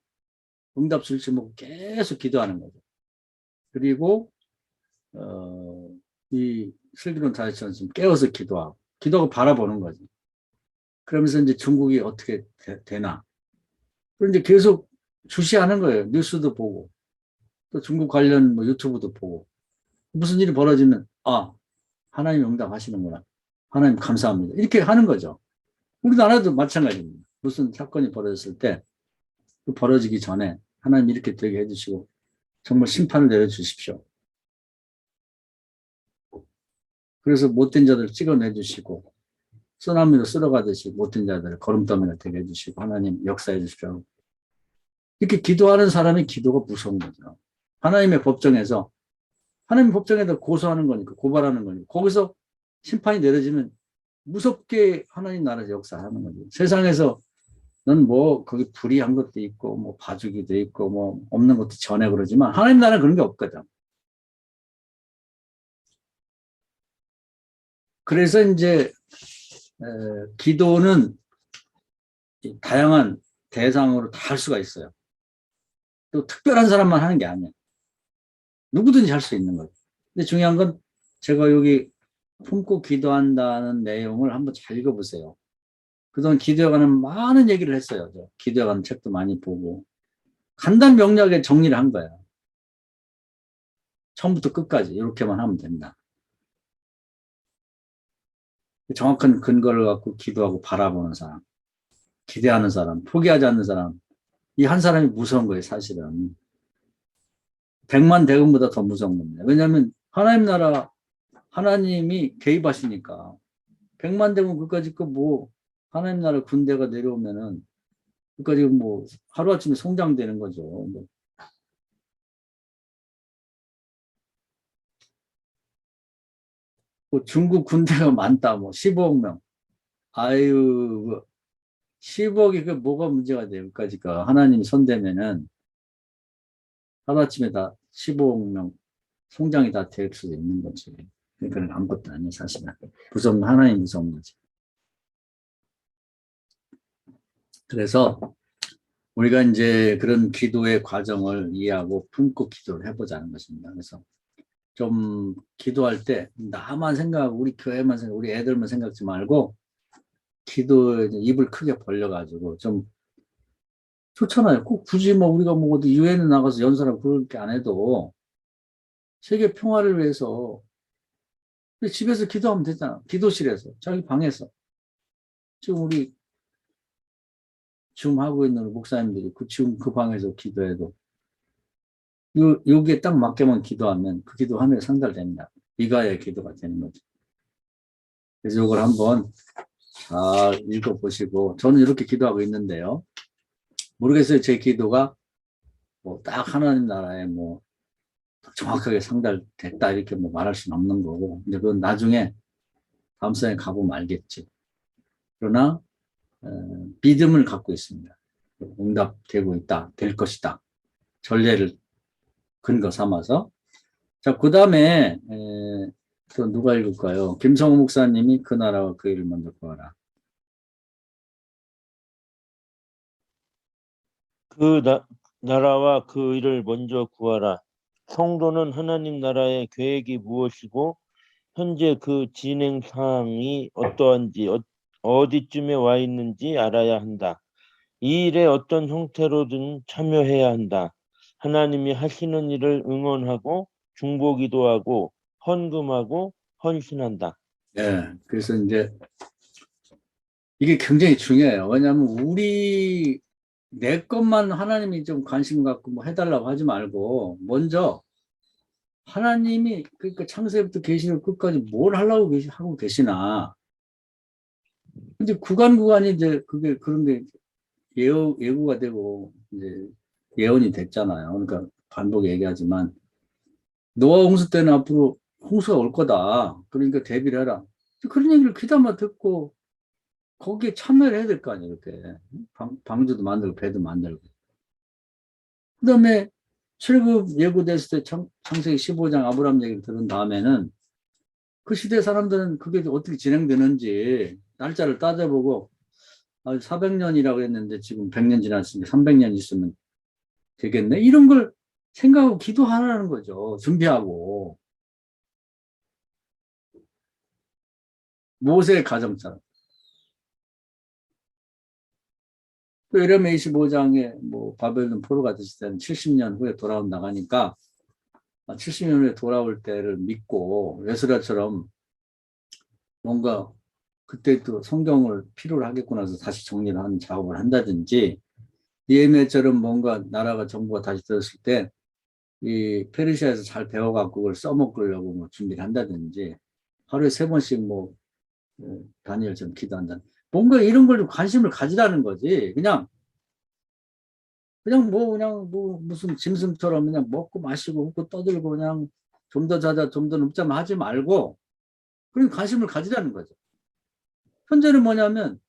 응답 줄지 먹고 계속 기도하는 거죠. 그리고 이 슬기로운 다윗처럼 깨어서 기도하고 바라보는 거지. 그러면서 이제 중국이 어떻게 되나. 그런데 계속 주시하는 거예요. 뉴스도 보고 또 중국 관련 뭐 유튜브도 보고 무슨 일이 벌어지면 하나님 응답하시는구나. 하나님 감사합니다. 이렇게 하는 거죠. 우리나라도 마찬가지입니다. 무슨 사건이 벌어졌을 때 그 벌어지기 전에 하나님 이렇게 되게 해주시고 정말 심판을 내려주십시오. 그래서 못된 자들을 찍어내주시고 쓰나미로 쓸어가듯이 못된 자들을 거름더미가 되게 해주시고 하나님 역사해 주십시오. 이렇게 기도하는 사람이 기도가 무서운 거죠. 하나님의 법정에서 고소하는 거니까 고발하는 거니까 거기서 심판이 내려지면 무섭게 하나님 나라에서 역사하는 거죠. 세상에서 넌 뭐 거기 불의한 것도 있고 뭐 봐주기도 있고 뭐 없는 것도 전해 그러지만 하나님 나라는 그런 게 없거든. 그래서 이제 기도는 다양한 대상으로 다 할 수가 있어요. 또 특별한 사람만 하는 게 아니야. 누구든지 할 수 있는 거죠. 근데 중요한 건 제가 여기 품고 기도한다는 내용을 한번 잘 읽어보세요. 그동안 기도에 관한 많은 얘기를 했어요. 기도에 관한 책도 많이 보고 간단 명료하게 정리를 한 거예요. 처음부터 끝까지 이렇게만 하면 된다. 정확한 근거를 갖고 기도하고 바라보는 사람, 기대하는 사람, 포기하지 않는 사람, 이 한 사람이 무서운 거예요, 사실은. 백만 대군보다 더 무서운 겁니다. 왜냐하면 하나님 나라 하나님이 개입하시니까 백만 대군 그까짓 거 뭐 하나님 나라 군대가 내려오면은 그까짓 뭐 하루아침에 성장되는 거죠. 뭐 중국 군대가 많다 뭐 15억 명. 아유 10억이 그 뭐가 문제가 돼요. 그까짓가 하나님이 손대면은 하루아침에 다 15억 명 성장이 다 될 수도 있는 거지. 그러니까 아무것도 아니에요, 사실은. 무서운 하나님 무서운 거지. 그래서 우리가 이제 그런 기도의 과정을 이해하고 품고 기도를 해보자는 것입니다. 그래서 좀 기도할 때 나만 생각하고 우리 교회만 생각, 우리 애들만 생각지 말고 기도에 입을 크게 벌려가지고 좀 좋잖아요. 꼭 굳이 뭐 우리가 뭐 어디 유엔에 나가서 연설하고 그럴 게 안 해도 세계 평화를 위해서 집에서 기도하면 되잖아. 기도실에서, 자기 방에서. 지금 우리 줌 하고 있는 목사님들이 지금 그 방에서 기도해도 여기에 딱 맞게만 기도하면 그 기도 하늘에 상달됩니다. 이가의 기도가 되는 거죠. 그래서 이걸 한번 잘 읽어보시고 저는 이렇게 기도하고 있는데요. 모르겠어요. 제 기도가 뭐 딱 하나님 나라에 뭐 정확하게 상달됐다 이렇게 뭐 말할 수는 없는 거고 근데 그건 나중에 다음 생에 가보면 알겠지. 그러나 믿음을 갖고 있습니다. 응답되고 있다. 될 것이다. 전례를 근거 삼아서. 자, 그 다음에 또 누가 읽을까요? 김성호 목사님이 그 나라와 그 일을 먼저 구하라. 그 나라와 그 일을 먼저 구하라. 성도는 하나님 나라의 계획이 무엇이고 현재 그 진행 사항이 어떠한지 어디쯤에 와 있는지 알아야 한다. 이 일에 어떤 형태로든 참여해야 한다. 하나님이 하시는 일을 응원하고 중보기도 하고 헌금하고 헌신한다. 예, 그래서 이제 이게 굉장히 중요해요. 왜냐하면 내 것만 하나님이 좀 관심 갖고 뭐 해달라고 하지 말고 먼저 하나님이 그러니까 창세부터 계시록 끝까지 뭘 하려고 하고 계시나. 근데 구간이 이제 그게 그런 게 예고가 되고 이제 예언이 됐잖아요. 그러니까 반복 얘기하지만 노아 홍수 때는 앞으로 홍수가 올 거다. 그러니까 대비를 해라. 그런 얘기를 귀담아 듣고 거기에 참여를 해야 될 거 아니에요. 이렇게 방주도 만들고 배도 만들고. 그다음에 출애굽 예고됐을 때 창세기 15장 아브라함 얘기를 들은 다음에는 그 시대 사람들은 그게 어떻게 진행되는지 날짜를 따져보고 400년이라고 했는데 지금 100년 지났으니까 300년 있으면 되겠네. 이런 걸 생각하고 기도하라는 거죠. 준비하고. 모세의 가정처럼. 또 예레미야 25장에 뭐 바벨론 포로가 됐을 때는 70년 후에 돌아온다고 하니까 70년 후에 돌아올 때를 믿고 에스라처럼 뭔가 그때 또 성경을 필요로 하겠구나 해서 다시 정리를 하는 작업을 한다든지 니에미야처럼 뭔가 나라가 정부가 다시 들었을 때 이 페르시아에서 잘 배워갖고 그걸 써먹으려고 뭐 준비를 한다든지 하루에 3번씩 뭐 다니엘처럼 기도한다. 뭔가 이런 걸 좀 관심을 가지라는 거지. 그냥 뭐 무슨 짐승처럼 그냥 먹고 마시고 웃고 떠들고 그냥 좀 더 자자 좀 더 눕자만 하지 말고 그런 관심을 가지라는 거죠. 현재는 뭐냐면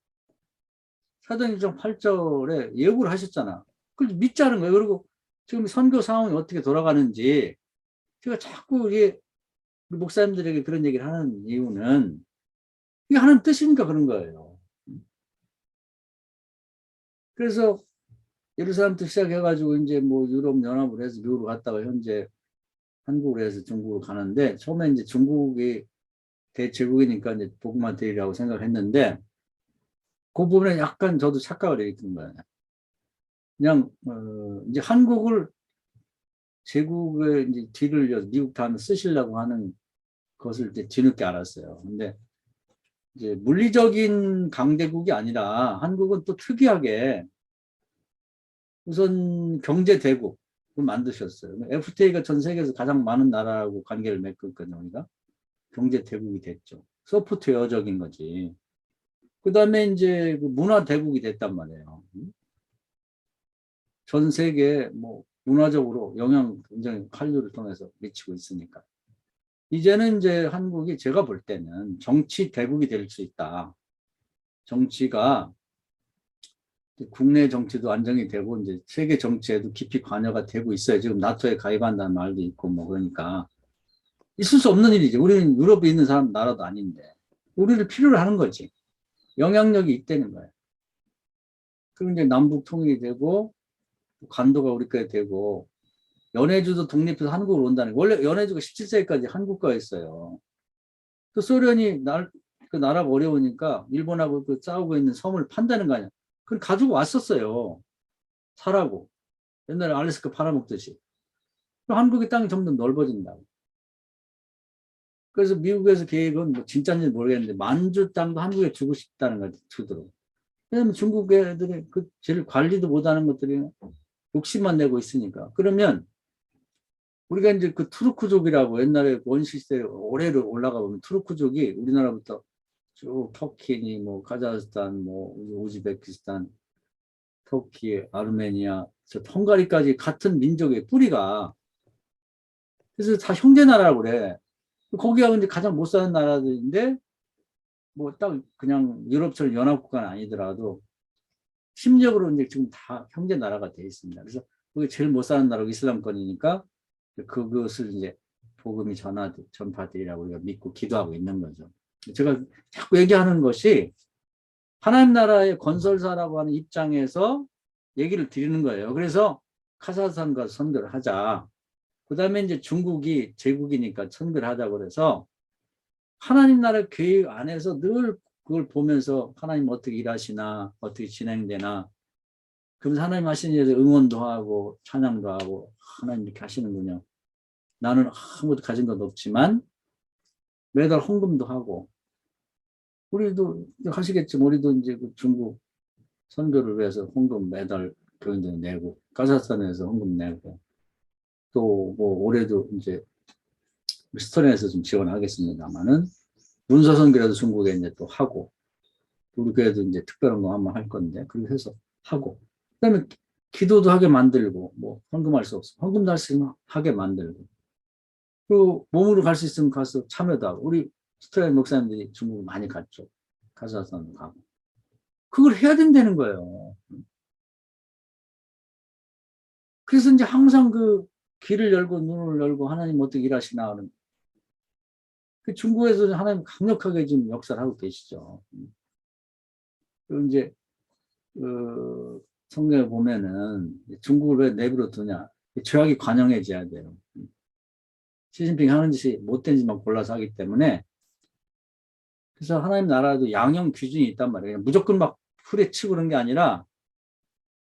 사도행전 8절에 예고를 하셨잖아. 그걸 믿자는 거예요. 그리고 지금 선교 상황이 어떻게 돌아가는지 제가 자꾸 우리 목사님들에게 그런 얘기를 하는 이유는 이게 하나님 뜻이니까 그런 거예요. 그래서 예루살렘부터 시작해가지고 이제 뭐 유럽 연합을 해서 미국으로 갔다가 현재 한국으로 해서 중국으로 가는데 처음에 이제 중국이 대제국이니까 이제 복음화 되리라고 생각했는데 그 부분에 약간 저도 착각을 일으킨 거예요. 그냥 이제 한국을 제국의 이제 뒤를 이어서 미국 다음에 쓰시려고 하는 것을 이제 뒤늦게 알았어요. 근데 이제 물리적인 강대국이 아니라 한국은 또 특이하게 우선 경제 대국, 그걸 만드셨어요. FTA가 전 세계에서 가장 많은 나라하고 관계를 맺고 있거든요. 우리가 경제 대국이 됐죠. 소프트웨어적인 거지. 그 다음에 이제 그 문화 대국이 됐단 말이에요. 전 세계 뭐 문화적으로 영향 굉장히 한류를 통해서 미치고 있으니까. 이제는 이제 한국이 제가 볼 때는 정치 대국이 될 수 있다. 정치가 국내 정치도 안정이 되고 이제 세계 정치에도 깊이 관여가 되고 있어요. 지금 나토에 가입한다는 말도 있고 뭐 그러니까 있을 수 없는 일이지. 우리는 유럽에 있는 사람 나라도 아닌데 우리를 필요로 하는 거지. 영향력이 있다는 거예요. 그럼 이제 남북 통일이 되고 간도가 우리 거에 되고 연해주도 독립해서 한국으로 온다는 거. 원래 연해주가 17세기까지 한국 거였어요. 또 소련이 그 나라가 어려우니까 일본하고 그 싸우고 있는 섬을 판다는 거 아니야. 그걸 가지고 왔었어요. 사라고. 옛날에 알래스카 팔아먹듯이. 한국의 땅이 점점 넓어진다고. 그래서 미국에서 계획은 뭐 진짜인지 모르겠는데 만주 땅도 한국에 주고 싶다는 거지, 주도록. 왜냐면 중국 애들이 그 제일 관리도 못하는 것들이 욕심만 내고 있으니까. 그러면 우리가 이제 그 투르크족이라고 옛날에 원시 시대 오래로 올라가 보면 투르크족이 우리나라부터 쭉 터키니 뭐 카자흐스탄 뭐 우즈베키스탄 터키 아르메니아 저 헝가리까지 같은 민족의 뿌리가 그래서 다 형제 나라라고 그래. 거기가 근데 가장 못 사는 나라들인데 뭐 딱 그냥 유럽처럼 연합국가는 아니더라도 심적으로 이제 지금 다 형제 나라가 돼 있습니다. 그래서 그게 제일 못 사는 나라가 이슬람권이니까 그것을 이제 복음이 전파되리라고 우리가 믿고 기도하고 있는 거죠. 제가 자꾸 얘기하는 것이 하나님 나라의 건설사라고 하는 입장에서 얘기를 드리는 거예요. 그래서 카자흐스탄과 선교를 하자. 그 다음에 이제 중국이 제국이니까 선교를 하자고 그래서 하나님 나라 계획 안에서 늘 그걸 보면서 하나님 어떻게 일하시나 어떻게 진행되나 그러면서 하나님 하시는 일에서 응원도 하고 찬양도 하고 하나님 이렇게 하시는군요. 나는 아무것도 가진 것 없지만 매달 헌금도 하고 우리도 하시겠지만 우리도 이제 그 중국 선교를 위해서 헌금 매달 교인들 내고 카자흐스탄에서 헌금 내고 또 뭐 올해도 이제 스토리에서 좀 지원하겠습니다만은 문서 선교라도 중국에 이제 또 하고 우리 교회도 이제 특별한 거 한번 할 건데 그렇게 해서 하고 그다음에 기도도 하게 만들고 뭐 헌금할 수 없어 헌금도 할 수 있으면 하게 만들고 그 몸으로 갈 수 있으면 가서 참여도 하고 우리 스토리 목사님들이 중국 많이 갔죠. 카자흐스탄도 가고 그걸 해야 된다는 거예요. 그래서 이제 항상 그 귀를 열고 눈을 열고 하나님 어떻게 일하시나 하는 그 중국에서 하나님 강력하게 지금 역사를 하고 계시죠. 그리고 이제 성경에 보면은 중국을 왜 내버려 두냐 죄악이 관영해져야 돼요. 시진핑이 하는 짓이 못된 짓만 골라서 하기 때문에 그래서 하나님 나라도 양형 기준이 있단 말이에요. 무조건 막 후레치고 그런 게 아니라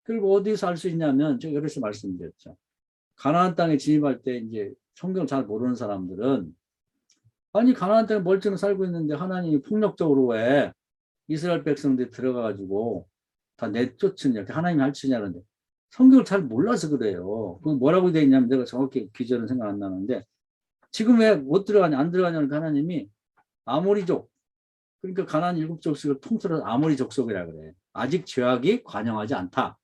그리고 어디서 알 수 있냐면 제가 여기서 말씀드렸죠. 가나안 땅에 진입할 때 이제 성경을 잘 모르는 사람들은 아니 가나안 땅에 멀쩡히 살고 있는데 하나님이 폭력적으로 왜 이스라엘 백성들이 들어가가지고 다 내쫓으냐 하나님이 할치냐는데 성경을 잘 몰라서 그래요. 그 뭐라고 되어 있냐면 내가 정확히 기절은 생각 안 나는데 지금 왜 못 들어가냐 안 들어가냐는 하나님이 아모리족 그러니까 가나안 7족속을 통틀어서 아모리 족속이라 그래. 아직 죄악이 관영하지 않다.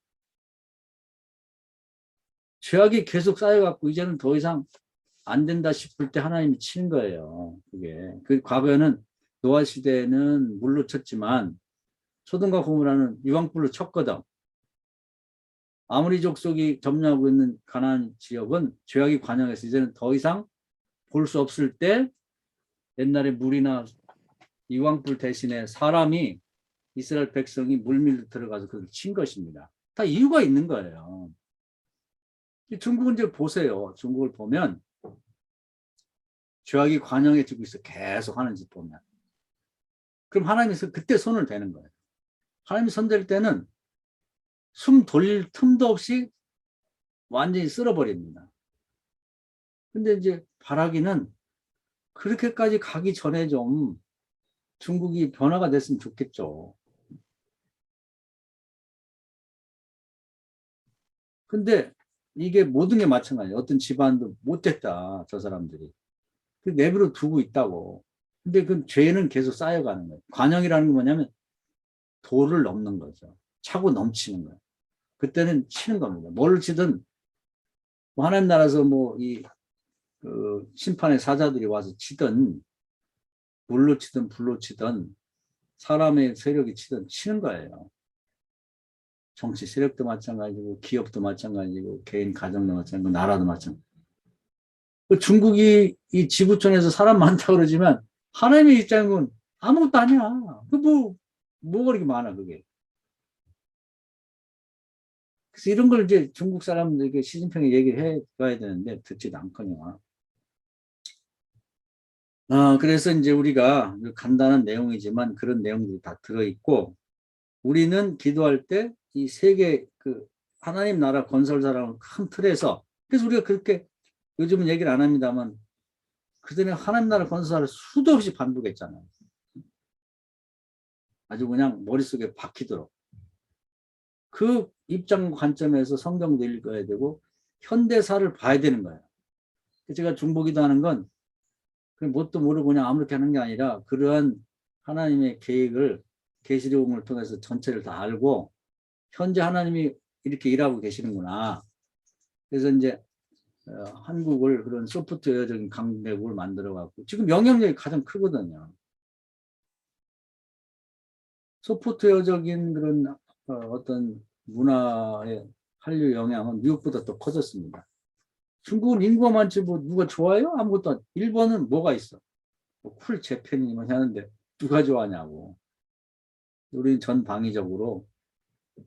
죄악이 계속 쌓여갖고 이제는 더 이상 안 된다 싶을 때 하나님이 치는 거예요. 그게. 그 과거에는 노아 시대에는 물로 쳤지만 소돔과 고모라는 유황불로 쳤거든. 아무리 족속이 점령하고 있는 가나안 지역은 죄악이 관영해서 이제는 더 이상 볼 수 없을 때 옛날에 물이나 유황불 대신에 사람이 이스라엘 백성이 물밀로 들어가서 그걸 친 것입니다. 다 이유가 있는 거예요. 중국은 이제 보세요. 중국을 보면 죄악이 관영해지고 있어. 계속 하는 짓 보면. 그럼 하나님이 그때 손을 대는 거예요. 하나님이 손 댈 때는 숨 돌릴 틈도 없이 완전히 쓸어버립니다. 근데 이제 바라기는 그렇게까지 가기 전에 좀 중국이 변화가 됐으면 좋겠죠. 근데 이게 모든 게 마찬가지예요. 어떤 집안도 못됐다, 저 사람들이. 그 내버려 두고 있다고. 근데 그 죄는 계속 쌓여가는 거예요. 관영이라는 게 뭐냐면 도를 넘는 거죠. 차고 넘치는 거예요. 그때는 치는 겁니다. 뭘 치든 뭐 하나님 나라에서 뭐 그 심판의 사자들이 와서 치든 물로 치든 불로 치든 사람의 세력이 치든 치는 거예요. 정치 세력도 마찬가지고 기업도 마찬가지고 개인 가정도 마찬가지고 나라도 마찬가지고. 중국이 이 지구촌에서 사람 많다고 그러지만 하나님의 입장은 아무것도 아니야. 뭐가 그렇게 많아 그게. 그래서 이런 걸 이제 중국 사람들에게 시진핑이 얘기를 해줘야 되는데 듣지도 않거든요. 그래서 이제 우리가 간단한 내용이지만 그런 내용들이 다 들어있고 우리는 기도할 때 이 세계 그 하나님 나라 건설사라는 큰 틀에서 그래서 우리가 그렇게 요즘은 얘기를 안 합니다만 그전에 하나님 나라 건설사를 수도 없이 반복했잖아요. 아주 그냥 머릿속에 박히도록. 그 입장 관점에서 성경도 읽어야 되고 현대사를 봐야 되는 거예요. 제가 중보기도 하는 건 뭣도 모르고 그냥 아무렇게 하는 게 아니라 그러한 하나님의 계획을 계시록을 통해서 전체를 다 알고 현재 하나님이 이렇게 일하고 계시는구나. 그래서 이제 한국을 그런 소프트웨어적인 강대국을 만들어갖고 지금 영향력이 가장 크거든요. 소프트웨어적인 그런 어떤 문화의 한류 영향은 미국보다 더 커졌습니다. 중국은 인구가 많지 뭐 누가 좋아해요? 아무것도. 일본은 뭐가 있어? 쿨 재팬이만 하는데 누가 좋아하냐고. 우리는 전방위적으로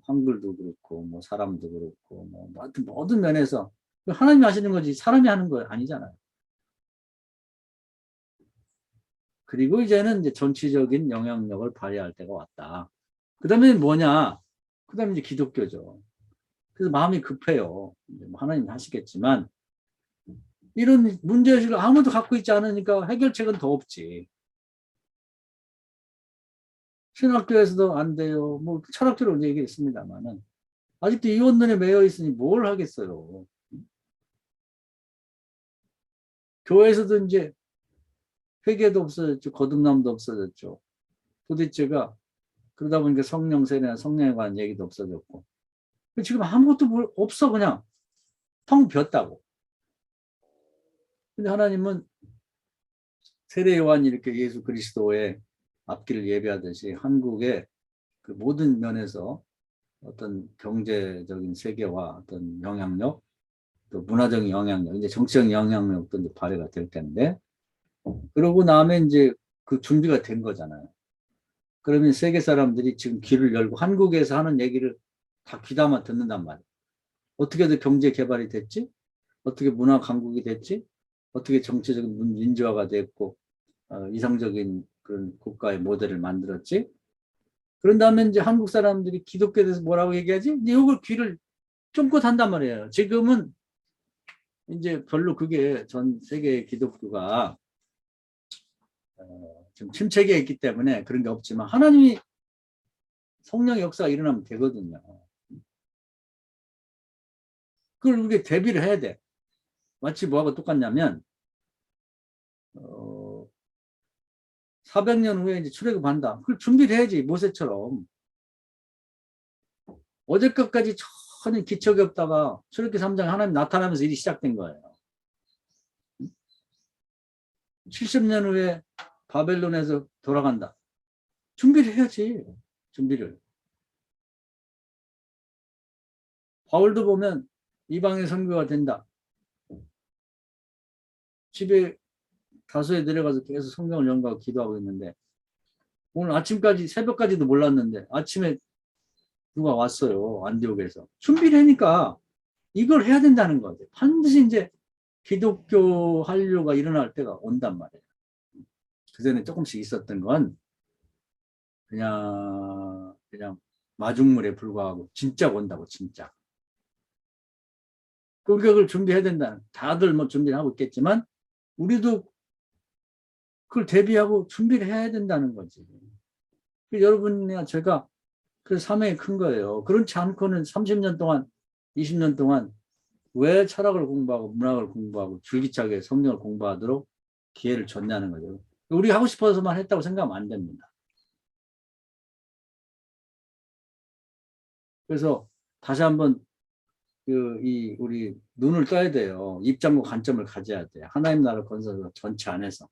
한글도 그렇고 뭐 사람도 그렇고 뭐 하여튼 모든 면에서 하나님이 하시는 거지 사람이 하는 거 아니잖아요. 그리고 이제는 이제 전체적인 영향력을 발휘할 때가 왔다. 그 다음에 뭐냐? 그 다음에 이제 기독교죠. 그래서 마음이 급해요. 하나님 하시겠지만 이런 문제의식을 아무도 갖고 있지 않으니까 해결책은 더 없지. 신학교에서도 안 돼요. 뭐 철학교로 얘기했습니다만은 아직도 이원론에 매여 있으니 뭘 하겠어요. 교회에서도 이제 회개도 없어졌죠. 거듭남도 없어졌죠. 도대체가 그러다 보니까 성령 세례나 성령에 관한 얘기도 없어졌고 지금 아무것도 없어. 그냥 텅 비었다고. 근데 하나님은 세례 요한이 이렇게 예수 그리스도의 앞길을 예배하듯이 한국의 그 모든 면에서 어떤 경제적인 세계와 어떤 영향력, 또 문화적인 영향력, 이제 정치적인 영향력도 이제 발휘가 될 텐데, 그러고 나면 이제 그 준비가 된 거잖아요. 그러면 세계 사람들이 지금 귀를 열고 한국에서 하는 얘기를 다 귀담아 듣는단 말이에요. 어떻게든 경제 개발이 됐지? 어떻게 문화 강국이 됐지? 어떻게 정치적인 민주화가 됐고, 이상적인 그런 국가의 모델을 만들었지? 그런 다음에 이제 한국 사람들이 기독교에 대해서 뭐라고 얘기하지? 이제 이걸 귀를 쫑긋 한단 말이에요. 지금은 이제 별로 그게 전 세계 기독교가 좀 침체기에 있기 때문에 그런 게 없지만 하나님이 성령 역사가 일어나면 되거든요. 그걸 우리가 대비를 해야 돼. 마치 뭐하고 똑같냐면 400년 후에 이제 출애굽한다. 그걸 준비를 해야지. 모세처럼. 어제까지 전혀 기척이 없다가 출애굽기 3장에 하나님 나타나면서 일이 시작된 거예요. 70년 후에 바벨론에서 돌아간다. 준비를 해야지. 준비를. 바울도 보면 이방의 선교가 된다. 집에 다소에 내려가서 계속 성경을 연구하고 기도하고 있는데 오늘 아침까지 새벽까지도 몰랐는데 아침에 누가 왔어요. 안디옥에서. 준비를 하니까 이걸 해야 된다는 거죠. 반드시 이제 기독교 한류가 일어날 때가 온단 말이에요. 그전에 조금씩 있었던 건 그냥 마중물에 불과하고 진짜 온다고 진짜. 우리가 그걸 준비해야 된다는. 다들 뭐 준비를 하고 있겠지만 우리도 그걸 대비하고 준비를 해야 된다는 거지. 여러분이나 제가 그 사명이 큰 거예요. 그렇지 않고는 30년 동안 20년 동안 왜 철학을 공부하고 문학을 공부하고 줄기차게 성경을 공부하도록 기회를 줬냐는 거죠. 우리 하고 싶어서만 했다고 생각하면 안 됩니다. 그래서 다시 한번 우리 눈을 떠야 돼요. 입장과 관점을 가져야 돼요. 하나님 나라 건설 전체 안에서.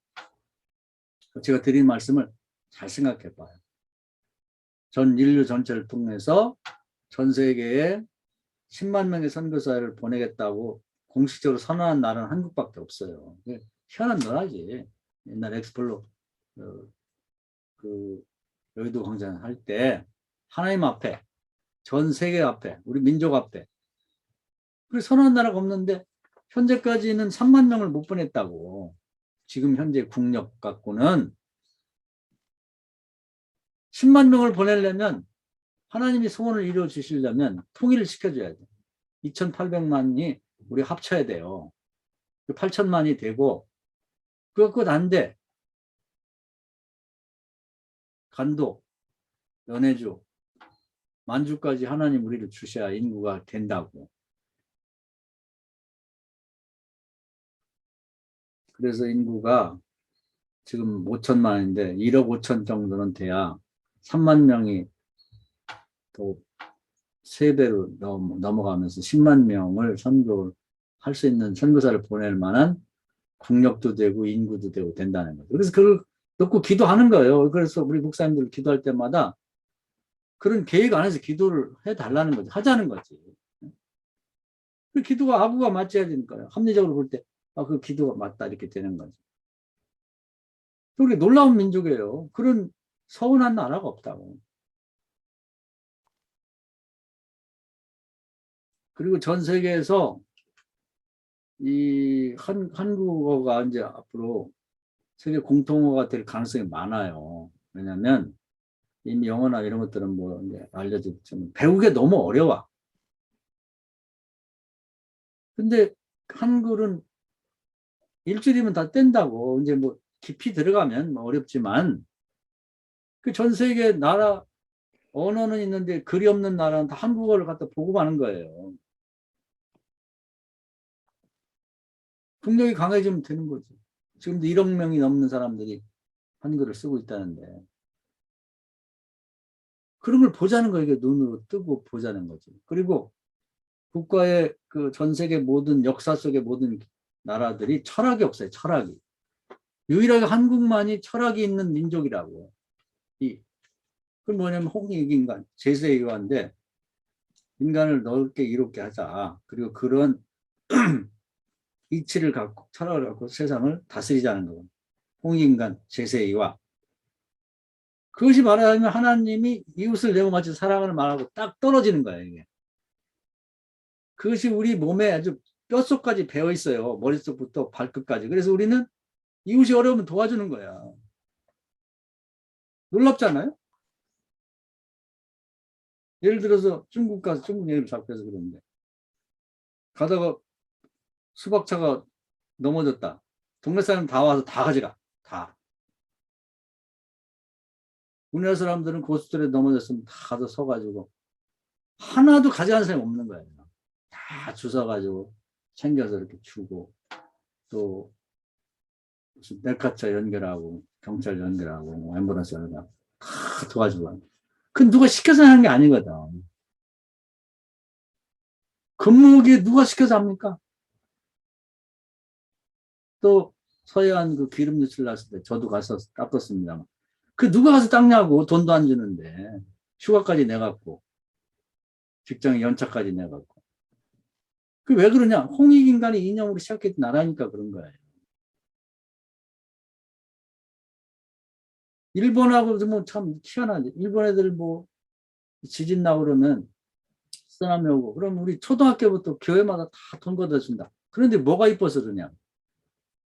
제가 드린 말씀을 잘 생각해 봐요. 전 인류 전체를 통해서 전 세계에 10만 명의 선교사를 보내겠다고 공식적으로 선언한 나라는 한국밖에 없어요. 희한한 나라지. 옛날 엑스플로 그 여의도 광장 할 때 하나님 앞에, 전 세계 앞에, 우리 민족 앞에 그 선언한 나라가 없는데 현재까지는 3만 명을 못 보냈다고. 지금 현재 국력 갖고는 10만 명을 보내려면 하나님이 소원을 이루어 주시려면 통일을 시켜줘야 돼. 2,800만이 우리 합쳐야 돼요. 8천만이 되고 그것 안 돼. 간도, 연해주, 만주까지 하나님 우리를 주셔야 인구가 된다고. 그래서 인구가 지금 5천만인데 1억 5천 정도는 돼야 3만 명이 또 3배로 넘어가면서 10만 명을 선교할 수 있는 선교사를 보낼 만한 국력도 되고 인구도 되고 된다는 거죠. 그래서 그걸 놓고 기도하는 거예요. 그래서 우리 목사님들 기도할 때마다 그런 계획 안에서 기도를 해달라는 거죠. 하자는 거지. 그 기도가 아구가 맞춰야 되니까요. 합리적으로 볼 때, 그 기도가 맞다 이렇게 되는 거죠. 그게 놀라운 민족이에요. 그런 서운한 나라가 없다고. 그리고 전 세계에서 이 한국어가 이제 앞으로 세계 공통어가 될 가능성이 많아요. 왜냐하면 이미 영어나 이런 것들은 뭐 이제 알려졌지만 배우기 너무 어려워. 근데 한글은 일주일이면 다 뗀다고. 이제 뭐 깊이 들어가면 뭐 어렵지만 그 전 세계 나라 언어는 있는데 글이 없는 나라는 다 한국어를 갖다 보고하는 거예요. 국력이 강해지면 되는 거지. 지금도 1억 명이 넘는 사람들이 한글을 쓰고 있다는데 그런 걸 보자는 거예요. 이게 눈으로 뜨고 보자는 거지. 그리고 국가의 그 전 세계 모든 역사 속의 모든 나라들이 철학이 없어요. 철학이. 유일하게 한국만이 철학이 있는 민족이라고. 그건 뭐냐면 홍익인간, 제세이화인데 인간을 넓게 이롭게 하자. 그리고 그런 이치를 갖고 철학을 갖고 세상을 다스리자는 거예요. 홍익인간, 제세이화. 그것이 말하자면 하나님이 이웃을 내고 마치 사랑을 말하고 딱 떨어지는 거예요. 이게. 그것이 우리 몸에 아주 뼛속까지 배어 있어요. 머릿속부터 발끝까지. 그래서 우리는 이웃이 어려우면 도와주는 거야. 놀랍잖아요? 예를 들어서 중국 가서 중국 얘기를 자꾸 해서 그러는데 가다가 수박차가 넘어졌다. 동네 사람 다 와서 다 가져가. 다. 우리나라 사람들은 고속도로에 넘어졌으면 다 가서 서가지고 하나도 가져가는 사람이 없는 거예요. 다 주워가지고 챙겨서 이렇게 주고 또 무슨 넬카차 연결하고 경찰 연결하고 앰뷸런스 연결하고 다 도와주고. 그 누가 시켜서 하는 게 아니거든. 근무기에 누가 시켜서 합니까? 또 서해안 그 기름 유출 났을 때 저도 가서 닦았습니다만 그 누가 가서 닦냐고. 돈도 안 주는데 휴가까지 내갖고 직장 연차까지 내갖고. 그 왜 그러냐? 홍익인간이 이념으로 시작했던 나라니까 그런 거예요. 일본하고도 뭐 참 희한하지. 일본 애들 뭐 지진 나고 그러면 쓰나미 오고 그럼 우리 초등학교부터 교회마다 다 돈 걷어준다. 그런데 뭐가 이뻐서 그러냐?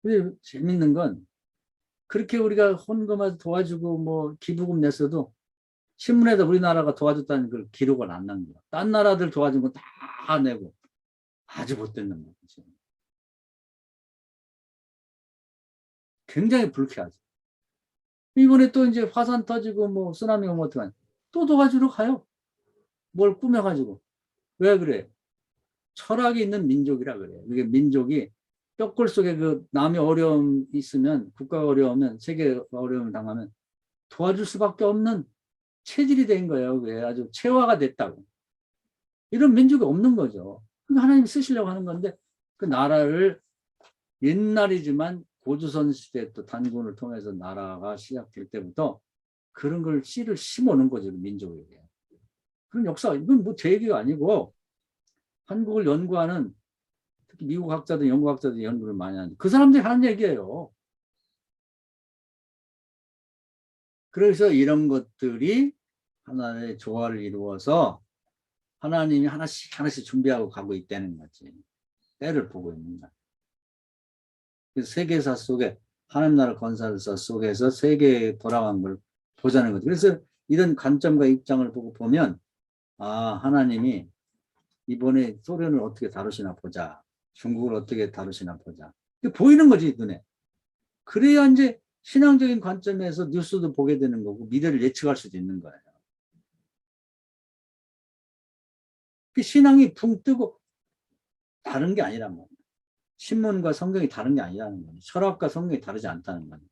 근데 재밌는 건 그렇게 우리가 헌금해서 도와주고 뭐 기부금 냈어도 신문에다 우리나라가 도와줬다는 걸 기록을 안 남겨. 딴 나라들 도와준 거 다 내고 아주 못된 놈이지. 굉장히 불쾌하죠. 이번에 또 이제 화산 터지고 뭐 쓰나미 오면 어떡하냐. 또 도와주러 가요. 뭘 꾸며가지고. 왜 그래? 철학이 있는 민족이라 그래요. 이게 민족이 뼈골 속에 그 남의 어려움 있으면, 국가가 어려우면, 세계가 어려움을 당하면 도와줄 수밖에 없는 체질이 된 거예요. 그게 아주 체화가 됐다고. 이런 민족이 없는 거죠. 그러니까 하나님이 쓰시려고 하는 건데, 그 나라를 옛날이지만 고조선 시대 또 단군을 통해서 나라가 시작될 때부터 그런 걸 씨를 심어놓은 거죠. 민족에게. 그런 역사, 이건 뭐 제 얘기가 아니고 한국을 연구하는 특히 미국 학자들, 영국 학자들이 연구를 많이 하는데 그 사람들이 하는 얘기예요. 그래서 이런 것들이 하나의 조화를 이루어서 하나님이 하나씩 하나씩 준비하고 가고 있다는 거지. 때를 보고 있는 거야. 그래서 세계사 속에 하나님 나라 건설사 속에서 세계에 돌아간 걸 보자는 거죠. 그래서 이런 관점과 입장을 보고 보면 아, 하나님이 이번에 소련을 어떻게 다루시나 보자. 중국을 어떻게 다루시나 보자. 이게 보이는 거지, 눈에. 그래야 이제 신앙적인 관점에서 뉴스도 보게 되는 거고 미래를 예측할 수도 있는 거예요. 그 신앙이 붕 뜨고 다른 게 아니란 말이에요. 신문과 성경이 다른 게 아니라는 거예요. 철학과 성경이 다르지 않다는 거예요.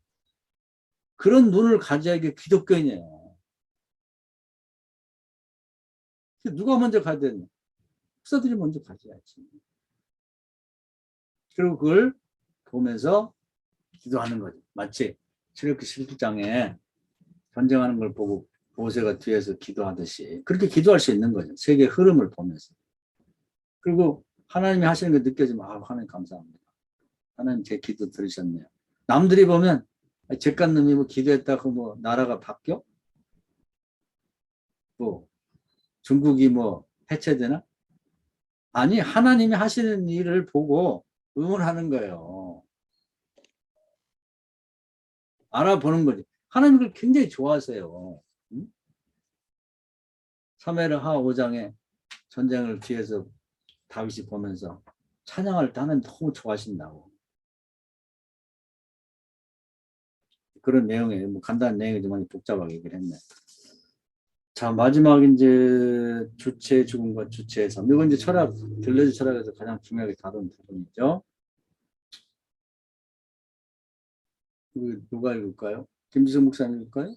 그런 눈을 가져야 이게 기독교인이에요. 누가 먼저 가야 되냐? 목사들이 먼저 가져야지. 그리고 그걸 보면서 기도하는 거죠. 마치 출애굽기 11장에 전쟁하는 걸 보고 모세가 뒤에서 기도하듯이 그렇게 기도할 수 있는 거죠. 세계의 흐름을 보면서. 그리고 하나님이 하시는 게 느껴지면 아, 하나님 감사합니다. 하나님 제 기도 들으셨네요. 남들이 보면 죗간 놈이 뭐 기도했다고 뭐 나라가 바뀌어? 뭐 중국이 뭐 해체되나? 아니, 하나님이 하시는 일을 보고 응원하는 거예요. 알아보는 거지. 하나님 그걸 굉장히 좋아하세요. 응? 사무엘하 5장에 전쟁을 뒤에서 다윗이 보면서 찬양할 때 하나님 너무 좋아하신다고. 그런 내용이에요. 뭐 간단한 내용이지만 복잡하게 얘기를 했네. 자, 마지막 이제 주체의 죽음과 주체의 삶. 이건 이제 철학, 들레즈 철학에서 가장 중요하게 다룬 부분이죠. 누가 읽을까요? 김지성 목사님 읽을까요?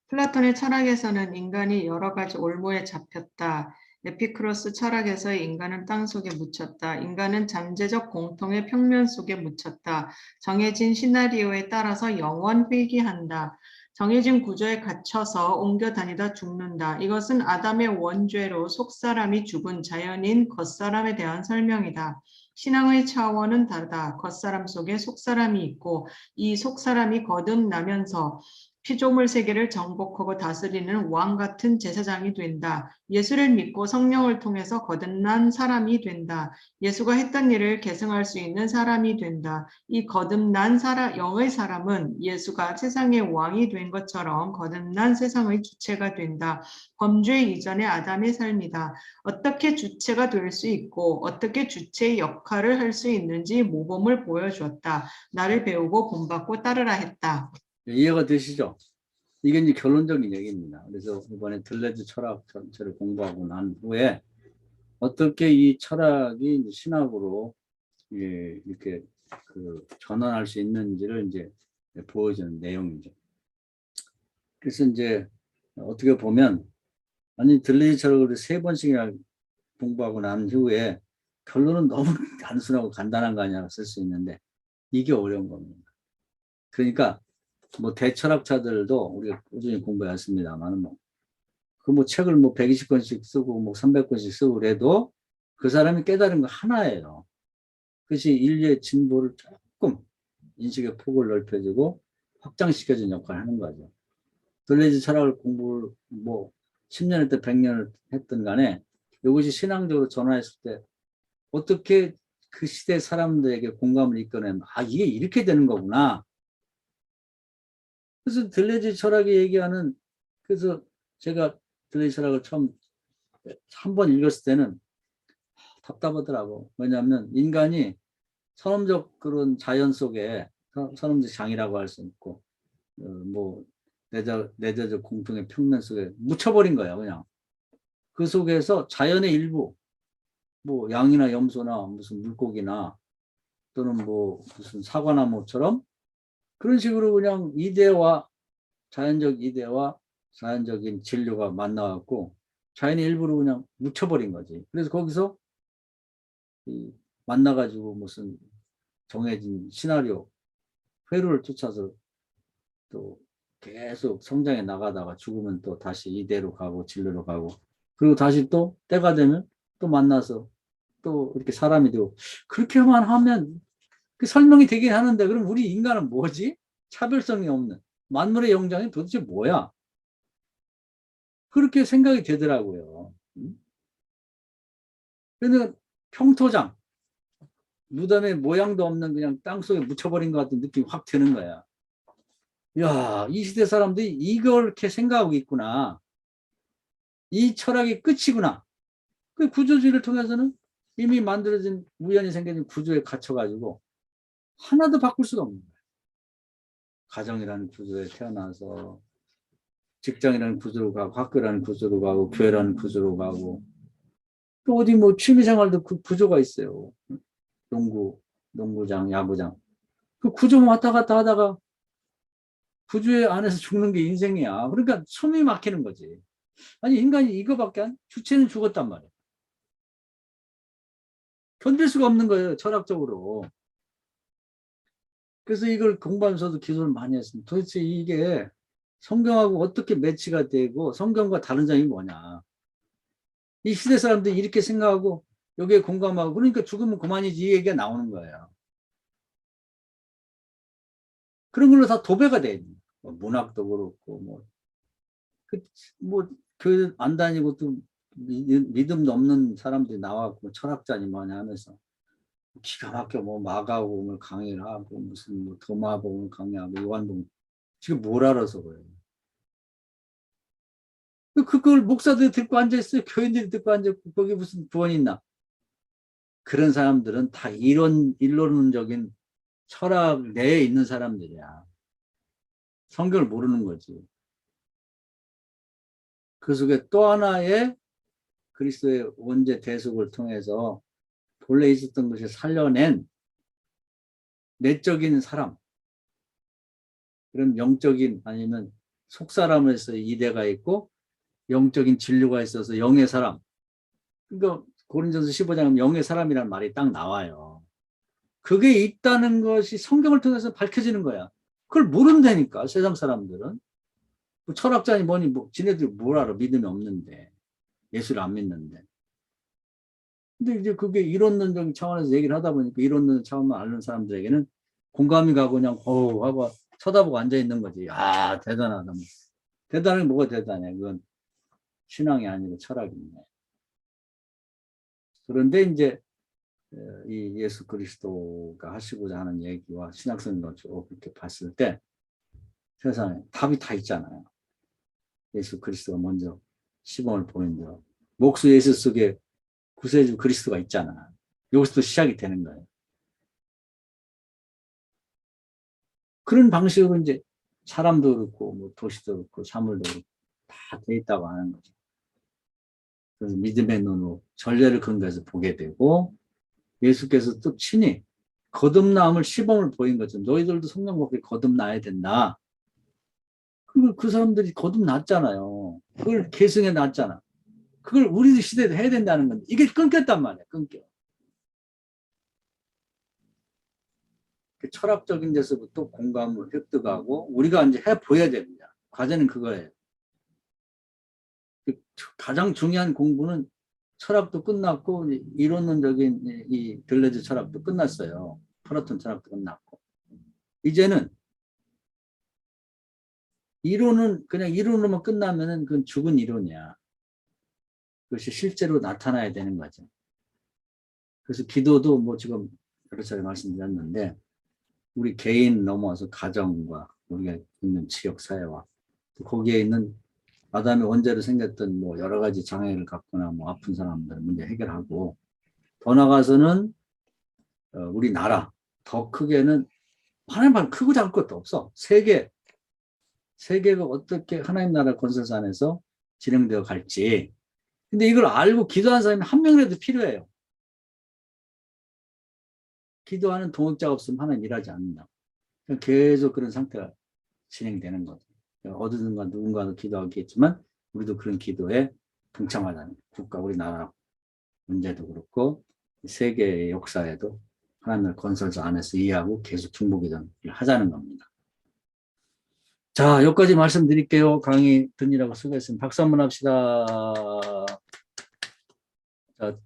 플라톤의 철학에서는 인간이 여러 가지 올무에 잡혔다. 에피크로스 철학에서의 인간은 땅 속에 묻혔다. 인간은 잠재적 공통의 평면 속에 묻혔다. 정해진 시나리오에 따라서 영원 회귀한다. 정해진 구조에 갇혀서 옮겨 다니다 죽는다. 이것은 아담의 원죄로 속사람이 죽은 자연인 겉사람에 대한 설명이다. 신앙의 차원은 다르다. 겉사람 속에 속사람이 있고 이 속사람이 거듭나면서 피조물 세계를 정복하고 다스리는 왕 같은 제사장이 된다. 예수를 믿고 성령을 통해서 거듭난 사람이 된다. 예수가 했던 일을 계승할 수 있는 사람이 된다. 이 거듭난 영의 사람은 예수가 세상의 왕이 된 것처럼 거듭난 세상의 주체가 된다. 범죄 이전의 아담의 삶이다. 어떻게 주체가 될 수 있고 어떻게 주체의 역할을 할 수 있는지 모범을 보여주었다. 나를 배우고 본받고 따르라 했다. 이해가 되시죠? 이게 이제 결론적인 얘기입니다. 그래서 이번에 들레즈 철학 전체를 공부하고 난 후에 어떻게 이 철학이 이제 신학으로 이렇게 그 전환할 수 있는지를 이제 보여주는 내용이죠. 그래서 이제 어떻게 보면 아니 들레즈 철학을 3번씩이나 공부하고 난 후에 결론은 너무 단순하고 간단한 거 아니냐고 쓸 수 있는데 이게 어려운 겁니다. 그러니까 뭐 대철학자들도 우리가 꾸준히 공부했습니다만 뭐 책을 뭐 120권씩 쓰고 뭐 300권씩 쓰고 그래도 그 사람이 깨달은 거 하나예요. 그것이 인류의 진보를 조금 인식의 폭을 넓혀주고 확장시켜준 역할을 하는 거죠. 들레즈 철학을 공부를 뭐 10년 했든 100년을 했든 간에 이것이 신앙적으로 전환했을 때 어떻게 그 시대 사람들에게 공감을 이끌어내면 아 이게 이렇게 되는 거구나. 그래서 들레즈 철학이 얘기하는 그래서 제가 들레즈 철학을 처음 한 번 읽었을 때는 답답하더라고. 왜냐하면 인간이 선험적 그런 자연 속에 선험적 장이라고 할 수 있고 뭐 내재적 공통의 평면 속에 묻혀버린 거야 그냥. 그 속에서 자연의 일부, 뭐 양이나 염소나 무슨 물고기나 또는 뭐 무슨 사과나무처럼 그런 식으로 그냥 이데와 자연적 이데와 자연적인 진료가 만나갖고 자연의 일부로 그냥 묻혀버린 거지. 그래서 거기서 만나가지고 무슨 정해진 시나리오, 회로를 쫓아서 또 계속 성장해 나가다가 죽으면 또 다시 이대로 가고 진로로 가고 그리고 다시 또 때가 되면 또 만나서 또 이렇게 사람이 되고 그렇게만 하면 그 설명이 되긴 하는데 그럼 우리 인간은 뭐지? 차별성이 없는 만물의 영장이 도대체 뭐야? 그렇게 생각이 되더라고요. 그런데 평토장 무덤에 모양도 없는 그냥 땅속에 묻혀버린 것 같은 느낌이 확 드는 거야. 야, 이 시대 사람들이 이걸 이렇게 생각하고 있구나. 이 철학이 끝이구나. 그 구조주의를 통해서는 이미 만들어진 우연히 생겨진 구조에 갇혀가지고 하나도 바꿀 수가 없는 거야. 가정이라는 구조에 태어나서 직장이라는 구조로 가고 학교라는 구조로 가고 교회라는 구조로 가고 또 어디 뭐 취미생활도 그 구조가 있어요. 농구장, 야구장. 그 구조만 왔다 갔다 하다가 구조의 안에서 죽는 게 인생이야. 그러니까 숨이 막히는 거지. 아니 인간이 이거밖에 주체는 죽었단 말이야. 견딜 수가 없는 거예요. 철학적으로. 그래서 이걸 공부하면서도 기도를 많이 했습니다. 도대체 이게 성경하고 어떻게 매치가 되고 성경과 다른 점이 뭐냐. 이 시대 사람들이 이렇게 생각하고 여기에 공감하고 그러니까 죽으면 그만이지 이 얘기가 나오는 거예요. 그런 걸로 다 도배가 돼 있는 뭐 문학도 그렇고 교회 안 다니고 또 믿음도 없는 사람들이 나와갖고 철학자니 뭐냐 하면서 기가 막혀 뭐 마가복음을 강의를 하고 무슨 뭐 도마복음을 강의하고 요한복음 지금 뭘 알아서 그래요. 그걸 목사들이 듣고 앉아있어요. 교인들이 듣고 앉아있고 거기 무슨 구원이 있나. 그런 사람들은 다 이론적인 철학 내에 있는 사람들이야. 성경을 모르는 거지. 그 속에 또 하나의 그리스도의 원죄 대속을 통해서 본래 있었던 것을 살려낸 내적인 사람, 그런 영적인 아니면 속사람에서 이대가 있고 영적인 진료가 있어서 영의 사람. 그러니까 고린도전서 15장은 영의 사람이라는 말이 딱 나와요. 그게 있다는 것이 성경을 통해서 밝혀지는 거야. 그걸 모른다니까 세상 사람들은. 뭐 철학자니 뭐니 뭐 지네들이 뭘 알아. 믿음이 없는데. 예수를 안 믿는데. 근데 이제 그게 이론론적인 차원에서 얘기를 하다 보니까 이론론 차원만 아는 사람들에게는 공감이 가고 그냥 하고 쳐다보고 앉아 있는 거지. 아 대단하다. 대단한 게 뭐가 대단해. 그건 신앙이 아니고 철학이네. 그런데 이제 이 예수 그리스도가 하시고자 하는 얘기와 신약성경을 쭉 그렇게 봤을 때 세상에 답이 다 있잖아요. 예수 그리스도가 먼저 시범을 보인 대로 목수 예수 속에 구세주 그리스도가 있잖아. 여기서 시작이 되는 거예요. 그런 방식으로 이제 사람도 그렇고 뭐 도시도 그렇고 사물도 그렇고 다 돼 있다고 하는 거죠. 그래서 믿음의 눈으로 전례를 근거해서 보게 되고 예수께서 또 친히 거듭남을 시범을 보인 거죠. 너희들도 성령 먹게 거듭나야 된다. 그 사람들이 거듭났잖아요. 그걸 계승해 놨잖아. 그걸 우리 시대도 해야 된다는 건데 이게 끊겼단 말이야. 끊겨. 철학적인 데서부터 공감을 획득하고 우리가 이제 해 보여야 됩니다. 과제는 그거예요. 가장 중요한 공부는 철학도 끝났고 이론론적인 이 들레즈 철학도 끝났어요. 플라톤 철학도 끝났고 이제는 이론은 그냥 이론으로만 끝나면은 그건 죽은 이론이야. 그것이 실제로 나타나야 되는 거죠. 그래서 기도도 뭐 지금 여러 차례 말씀드렸는데 우리 개인 넘어와서 가정과 우리가 있는 지역 사회와 거기에 있는 아담의 원죄로 생겼던 뭐 여러 가지 장애를 갖거나 뭐 아픈 사람들 문제 해결하고 더 나가서는 우리나라 더 크게는 하나님 크고 작을 것도 없어. 세계가 어떻게 하나님 나라 건설사 안에서 진행되어 갈지 근데 이걸 알고 기도하는 사람이 한 명이라도 필요해요. 기도하는 동역자가 없으면 하나님 일하지 않는다. 계속 그런 상태가 진행되는 거죠. 어디든가 누군가도 기도하겠지만 우리도 그런 기도에 동참하자는 국가, 우리나라 문제도 그렇고 세계의 역사에도 하나님의 건설사 안에서 이해하고 계속 중보기도를 하자는 겁니다. 자, 여기까지 말씀드릴게요. 강의 듣느라고 수고했습니다. 박수 한번 합시다. 자,